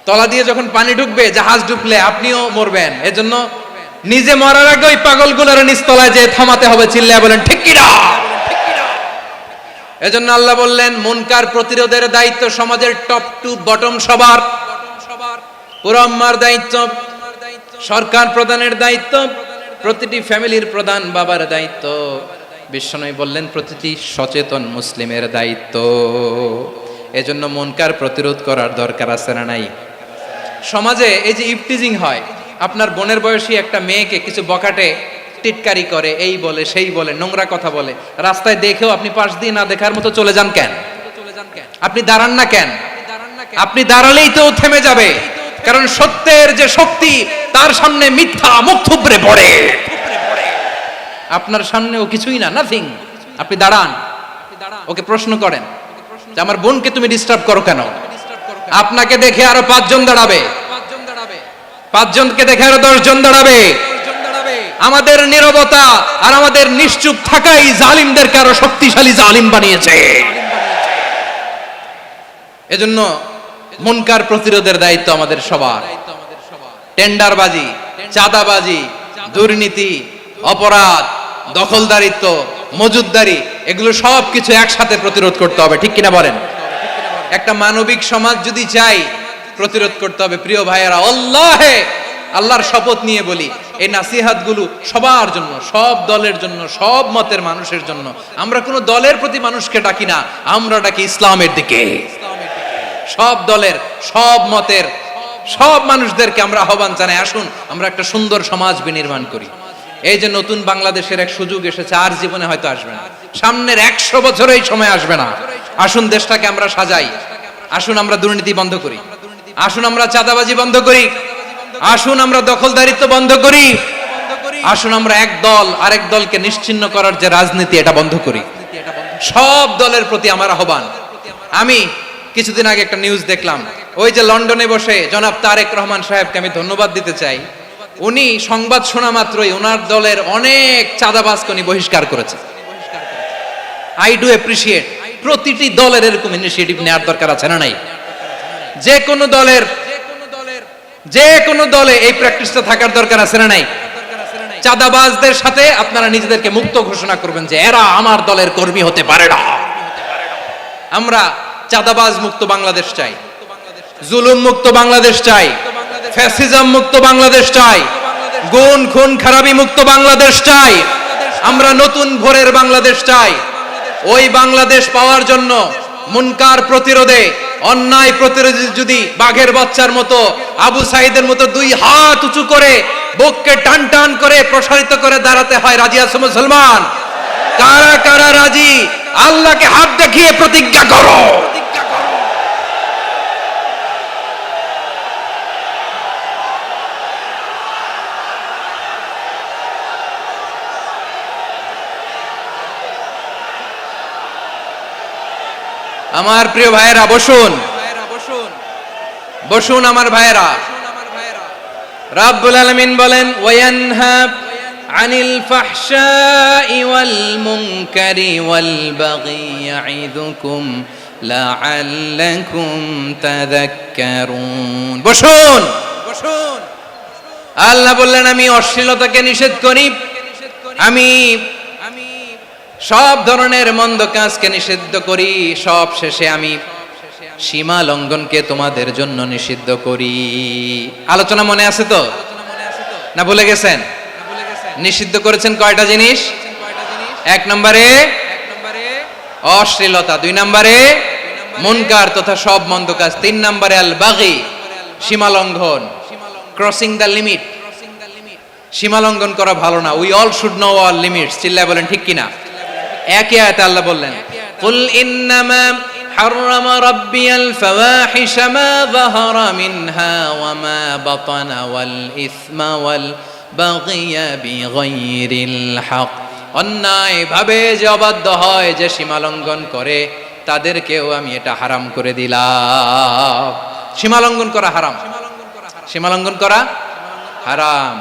তলা দিয়ে যখন পানি ঢুকবে, জাহাজ ঢুকলে আপনিও মরবেন। এজন্য নিজে মরার আগে ওই পাগলগুলোর নিচতলায় যে থামাতে হবে। চিল্লায় বলেন ঠিক কিনা? এজন্য আল্লাহ বললেন, মুনকার প্রতিরোধের দায়িত্ব সমাজের টপ টু বটম সবার। পুরো আম্মার দায়িত্ব, সরকার প্রধানের দায়িত্ব, প্রতিটি ফ্যামিলির প্রধান বাবার দায়িত্ব। বিশ্বনবী বললেন প্রতিটি সচেতন মুসলিমের দায়িত্ব। এজন্য মুনকার প্রতিরোধ করার দরকার আছে না নাই? সমাজে এই যে ইফটিজিং হয়, আপনার বোনের বয়সী একটা মেয়েকে কিছু বখাটে টিটকারি করে, এই বলে সেই বলে, নোংরা কথা বলে, রাস্তায় দেখেও আপনি পাশ দিয়ে না দেখার মতো চলে যান কেন? আপনি দাঁড়ান না কেন? আপনি দাঁড়ালেই তো থেমে যাবে, কারণ সত্যের যে শক্তি তার সামনে মিথ্যা মুখ থুবড়ে পড়ে। আপনার সামনে ও কিছুই না, নাথিং। আপনি দাঁড়ান, ওকে প্রশ্ন করেন যে আমার বোনকে তুমি ডিস্টার্ব করো কেন? আপনাকে দেখে আরো 5 জন দাঁড়াবে, 5 জনকে দেখে আরো 10 জন দাঁড়াবে। আমাদের নীরবতা আর আমাদের নিশ্চুপ থাকাই জালিমদেরকে আরো শক্তিশালী জালিম বানিয়েছে। এজন্য মুনকার প্রতিরোধের দায়িত্ব আমাদের সবার। টেন্ডারবাজি, চাঁদাবাজি, দুর্নীতি, অপরাধ, দখলদারিত্ব, মজুদদারি, এগুলো সব কিছু একসাথে প্রতিরোধ করতে হবে। ঠিক কিনা বলেন? একটা মানবিক সমাজ যদি চাই, প্রতিরোধ করতে হবে। প্রিয় ভাইয়েরা, আল্লাহর শপথ নিয়ে বলি, এই নাসিহাতগুলো সবার জন্য, সব দলের জন্য, সব মতের মানুষের জন্য। আমরা কোনো দলের প্রতি মানুষকে ডাকি না, আমরা ডাকি ইসলামের দিকে। সব দলের, সব মতের, সব মানুষদেরকে আমরা আহ্বান জানাই, আসুন আমরা একটা সুন্দর সমাজ বিনির্মাণ করি। এই যে নতুন বাংলাদেশের এক সুযোগ এসেছে, আর জীবনে হয়তো আসবে না, সামনের 100 বছর এই সময় আসবে না। আসুন দেশটাকে আমরা সাজাই, আসুন আমরা দুর্নীতি বন্ধ করি, আসুন আমরা চাঁদাবাজি বন্ধ করি, আসুন আমরা দখলদারিত্ব বন্ধ করি, আসুন আমরা এক দল আরেক দলকে নিশ্চিহ্ন করার যে রাজনীতি, এটা বন্ধ করি। সব দলের প্রতি আমার আহ্বান। আমি কিছুদিন আগে একটা নিউজ দেখলাম, ওই যে লন্ডনে বসে জনাব তারেক রহমান সাহেবকে আমি ধন্যবাদ দিতে চাই। উনি সংবাদ শোনা মাত্রই ওনার দলের অনেক চাঁদাবাজকে উনি বহিষ্কার করেছে। I do appreciate. প্রতিটি দলের এরকম ইনিশিয়েটিভ নেওয়ার দরকার আছে না নাই? যে কোনো দলে এই প্র্যাকটিসটা থাকার দরকার আছে না নাই? চাঁদাবাজদের সাথে আপনারা নিজেদেরকে মুক্ত ঘোষণা করবেন যে এরা আমার দলের কর্মী হতে পারে না। আমরা চাঁদাবাজ মুক্ত বাংলাদেশ চাই, জুলুম মুক্ত বাংলাদেশ চাই, ফ্যাসিজম মুক্ত বাংলাদেশ চাই, গুণ খুন খারাপি মুক্ত বাংলাদেশ চাই। আমরা নতুন ভোরের বাংলাদেশ চাই। ওই বাংলাদেশ পাওয়ার জন্য মুনকার প্রতিরোধে, অন্যায় প্রতিরোধে যদি বাঘের বাচ্চার মতো, আবু সাঈদের মতো দুই হাত উঁচু করে বুককে টান টান করে প্রসারিত করে দাঁড়াতে হয়, রাজি আছো মুসলমান? কারা কারা রাজি? আল্লাহকে হাত দেখিয়ে প্রতিজ্ঞা করো। আমার প্রিয় ভাইয়েরা বসুন, বসুন আমার ভাইয়েরা। রাব্বুল আলামিন বলেন ওয়ায়ানহা আনিল ফাহশাই ওয়াল মুনকারি ওয়াল বাগি ইয়াইদুকুম লাআল্লাকুম তাযাক্কারুন। বসুন, বসুন। আল্লাহ বললেন আমি অশ্লীলতাকে নিষেধ করি, আমি সব ধরনের মন্দ কাজকে নিষিদ্ধ করি, সব শেষে আমি সীমা লঙ্ঘনকে তোমাদের জন্য নিষিদ্ধ করি। আলোচনা মনে আছে তো, না ভুলে গেছেন? নিষিদ্ধ করেছেন কয়টা জিনিস? এক নম্বরে অশ্লীলতা, দুই নম্বরে মুনকার তথা সব মন্দ কাজ, তিন নম্বরে আল বাগি সীমা লঙ্ঘন, ক্রসিং দ্য লিমিট। সীমা লঙ্ঘন করা ভালো না। We all should know our limits. চিল্লায় বলেন ঠিক কিনা? একই আয়াতে আল্লাহ বললেন কুল ইন্নামা হাররামা রাব্বিয়াল ফাওয়াহিশা মা যাহারা মিনহা ওয়া মা বাতানা ওয়াল ইসমা ওয়াল বাগিয়া বিগাইরিল হক। অন্যায় ভাবে যে অবাধ্য হয়, যে সীমা লঙ্ঘন করে, তাদেরকেও আমি এটা হারাম করে দিলাম। সীমা লঙ্ঘন করা হারাম, সীমা লঙ্ঘন করা হারাম।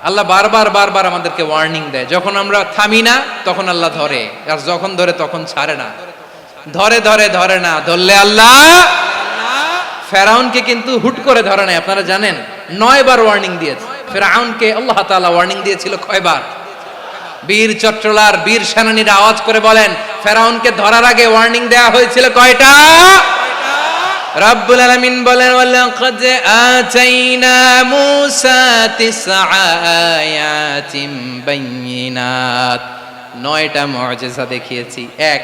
আল্লাহ বারবার বারবার আমাদেরকে ওয়ার্নিং দেয়। যখন আমরা থামি না তখন আল্লাহ ধরে, আর যখন ধরে তখন ছাড়ে না। ধরে ধরে ধরে না, ধরলে আল্লাহ। ফেরাউনকে কিন্তু হুট করে ধরে নাই, আপনারা জানেন 9 বার ওয়ার্নিং দিয়েছে। ফেরাউনকে আল্লাহ তাআলা ওয়ার্নিং দিয়েছিল কয়বার? বীর চট্টলার বীর সেনানীরা আওয়াজ করে বলেন ফেরাউনকে ধরার আগে ওয়ার্নিং দেয়া হয়েছিল কয়টা? রাব্বুল আলামিন বলেন ওয়ালাকাদ আতাইনা মূসা 9 আয়াতিন বাইয়িনাত। 9টা মুআজিজা দেখিয়েছি। 1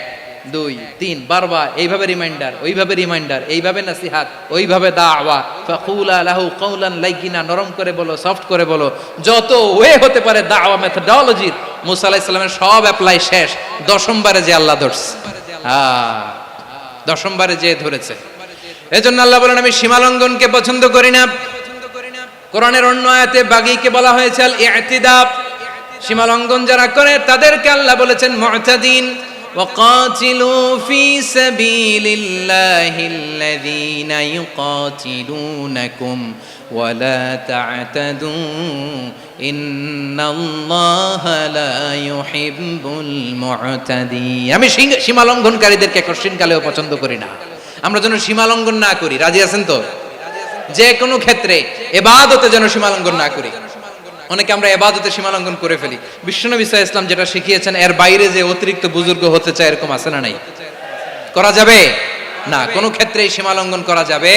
2 3 বারবার এইভাবে রিমাইন্ডার, ওইভাবে রিমাইন্ডার, এইভাবে নসিহত, ওইভাবে দাওয়া। ফাকুলা লাহু কাওলান লাইয়িনা, নরম করে বলো, সফট করে বলো, যত ওয়ে হতে পারে দাওয়া মেথডোলজি। মূসা আলাইহিস সালামের সব অ্যাপ্লাই শেষ। 10ম বারে যে আল্লাহ ধরছে, 10ম বারে যে ধরেছে। এজন্য আল্লাহ বলেন আমি সীমা লঙ্ঘনকে পছন্দ করি না। কোরআনের অন্য আয়াতে বাগীকে বলা হয়েছে আল ইতিদা, সীমা লঙ্ঘন যারা করে তাদেরকে আল্লাহ বলেছেন মুতাদিন। ওয়াকাতিলু ফি সাবিলিল্লাহিল্লাযীনা ইউকাতিলুনাকুম ওয়ালা তা'তাদু ইন্নাল্লাহা লা ইউহিব্বুল মুতাদিন। আমি সীমা লঙ্ঘনকারীদেরকে কোশ্চিনকালেও পছন্দ করি না। আমরা যেন সীমা লঙ্ঘন না করি। রাজি আছেন তো? যে কোনো ক্ষেত্রে ইবাদতে যেন সীমা লঙ্ঘন না করি। অনেকে আমরা ইবাদতে সীমা লঙ্ঘন করে ফেলি। বিশ্বনবী সাল্লাল্লাহু আলাইহি ওয়াসাল্লাম যেটা শিখিয়েছেন এর বাইরে যে অতিরিক্ত বুজুর্গ হতে চায়, এরকম আছে না নাই? করা যাবে না, কোনো ক্ষেত্রেই সীমা লঙ্ঘন করা যাবে,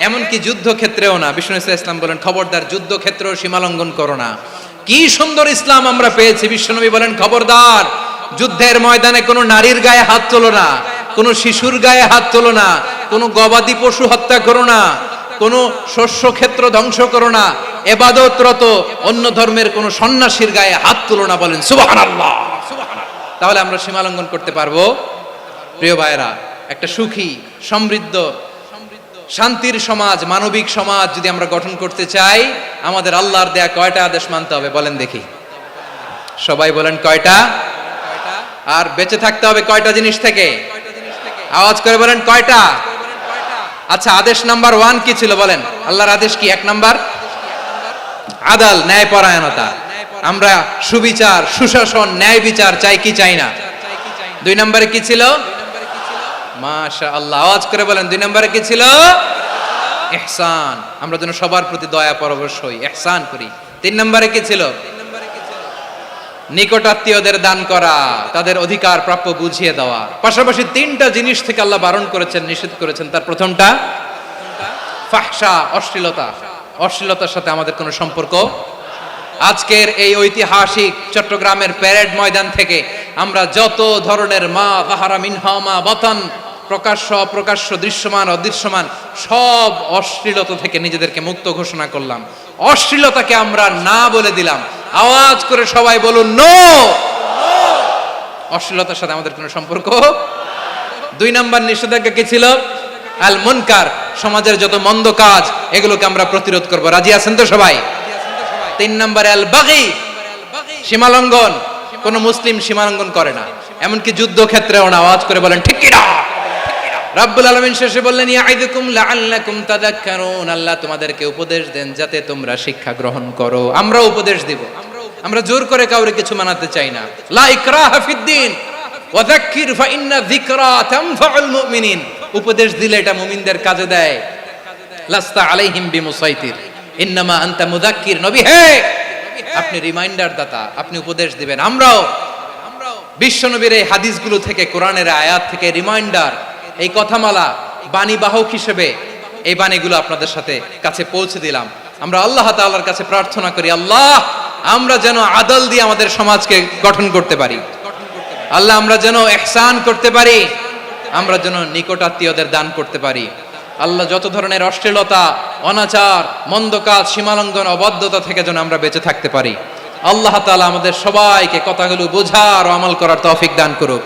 এমনকি যুদ্ধ ক্ষেত্রেও না। বিশ্বনবী সাল্লাল্লাহু আলাইহি ওয়াসাল্লাম বলেন খবরদার যুদ্ধ ক্ষেত্রেও সীমা লঙ্ঘন করো না। কি সুন্দর ইসলাম আমরা পেয়েছি। বিশ্বনবী বলেন খবরদার যুদ্ধের ময়দানে কোনো নারীর গায়ে হাত তোলো না, কোনো শিশুর গায়ে হাত তোলো না, কোনো গবাদি পশু হত্যা করো না, কোনো শস্য ক্ষেত্র ধ্বংস করো না, ইবাদতরত অন্য ধর্মের কোনো সন্ন্যাসীর গায়ে হাত তোলো না। বলেন সুবহানাল্লাহ। তাহলে আমরা সীমা লঙ্ঘন করতে পারবো। প্রিয় ভাইরা, একটা সুখী সমৃদ্ধ শান্তির সমাজ, মানবিক সমাজ যদি আমরা গঠন করতে চাই, আমাদের আল্লাহর দেয়া কয়টা আদেশ মানতে হবে বলেন দেখি? সবাই বলেন কয়টা? আর বেঁচে থাকতে হবে কয়টা জিনিস থেকে? আওয়াজ করে বলেন কয়টা? আচ্ছা, আদেশ নাম্বার 1 কি ছিল বলেন? আল্লাহর আদেশ কি? 1 নাম্বার আদাল, ন্যায় পরায়ণতা। আমরা সুবিচার, সুশাসন, ন্যায় বিচার চাই কি চাই না? 2 নম্বরে কি ছিল? মাশাআল্লাহ, আওয়াজ করে বলেন 2 নম্বরে কি ছিল? ইহসান, আমরা যেন সবার প্রতি দয়া পরবশ হই, ইহসান করি। 3 নম্বরে কি ছিল? নিকটাত্মীয়দের দান করা, তাদের অধিকার প্রাপ্য বুঝিয়ে দেওয়া। পাশাপাশি তিনটা জিনিস থেকে আল্লাহ বারণ করেছেন, নিষেধ করেছেন। তার প্রথমটা ফাহশা, অশ্লীলতা। অশ্লীলতার সাথে আমাদের কোনো সম্পর্ক। আজকের এই ঐতিহাসিক চট্টগ্রামের প্যারেড ময়দান থেকে আমরা যত ধরনের মা যাহারা মিনহা মা বাতান, প্রকাশ্য অপ্রকাশ্য, দৃশ্যমান অদৃশ্যমান, সব অশ্লীলতা থেকে নিজেদেরকে মুক্ত ঘোষণা করলাম। অশ্লীলতাকে আমরা না বলে দিলাম। আওয়াজ করে সবাই বলুন নো। অশ্লীলতার সাথে আমাদের কোনো সম্পর্ক। 2 নাম্বার নিষেধাজ্ঞা কি ছিল? আল মুনকার, সমাজের যত মন্দ কাজ এগুলোকে আমরা প্রতিরোধ করব। রাজি আছেন তো সবাই? 3 নাম্বার আল বাগি, সীমালঙ্ঘন। কোন মুসলিম সীমালঙ্ঘন করে না, এমনকি যুদ্ধক্ষেত্রেও না। আওয়াজ করে বলেন ঠিক কিনা? রাব্বুল আলামিন শেষে বললেন ইয়াইদুকুম লাআল্লাকুম তাযাক্কারুন, আল্লাহ তোমাদেরকে উপদেশ দেন যাতে তোমরা শিক্ষা গ্রহণ করো। আমরা উপদেশ দিব, আমরা জোর করে কাউরে কিছু মানাতে চাই না। লা ইকরাহা ফিদ্দিন ওয়া যাক্কির ফা ইন্না যিকরা তানফাউল মুমিনিন। উপদেশ দিলে এটা মুমিনদের কাজে দেয়। লাস্তা আলাইহিম বিমুসাইতির ইন্নামা আনতা মুযাক্কির। নবী হে, আপনি রিমাইন্ডার দাতা, আপনি উপদেশ দিবেন। আমরাও বিশ্বনবীর এই হাদিসগুলো থেকে, কোরআনের আয়াত থেকে রিমাইন্ডার, এই কথামালা, বাণী বাহক হিসেবে এই বাণীগুলো আপনাদের সাথে কাছে পৌঁছে দিলাম। আমরা আল্লাহ তাআলার কাছে প্রার্থনা করি, আল্লাহ আমরা যেন আদল দিয়ে আমাদের সমাজকে গঠন করতে পারি। আল্লাহ আমরা যেন ইহসান করতে পারি, আমরা যেন নিকটাত্মীয়দের দান করতে পারি। আল্লাহ যত ধরনের অশ্লীলতা, অনাচার, মন্দ কাজ, সীমালঙ্ঘন, অবাধ্যতা থেকে যেন আমরা বেঁচে থাকতে পারি। আল্লাহ তাআলা আমাদের সবাইকে কথাগুলো বোঝার ও আমল করার তৌফিক দান করুক।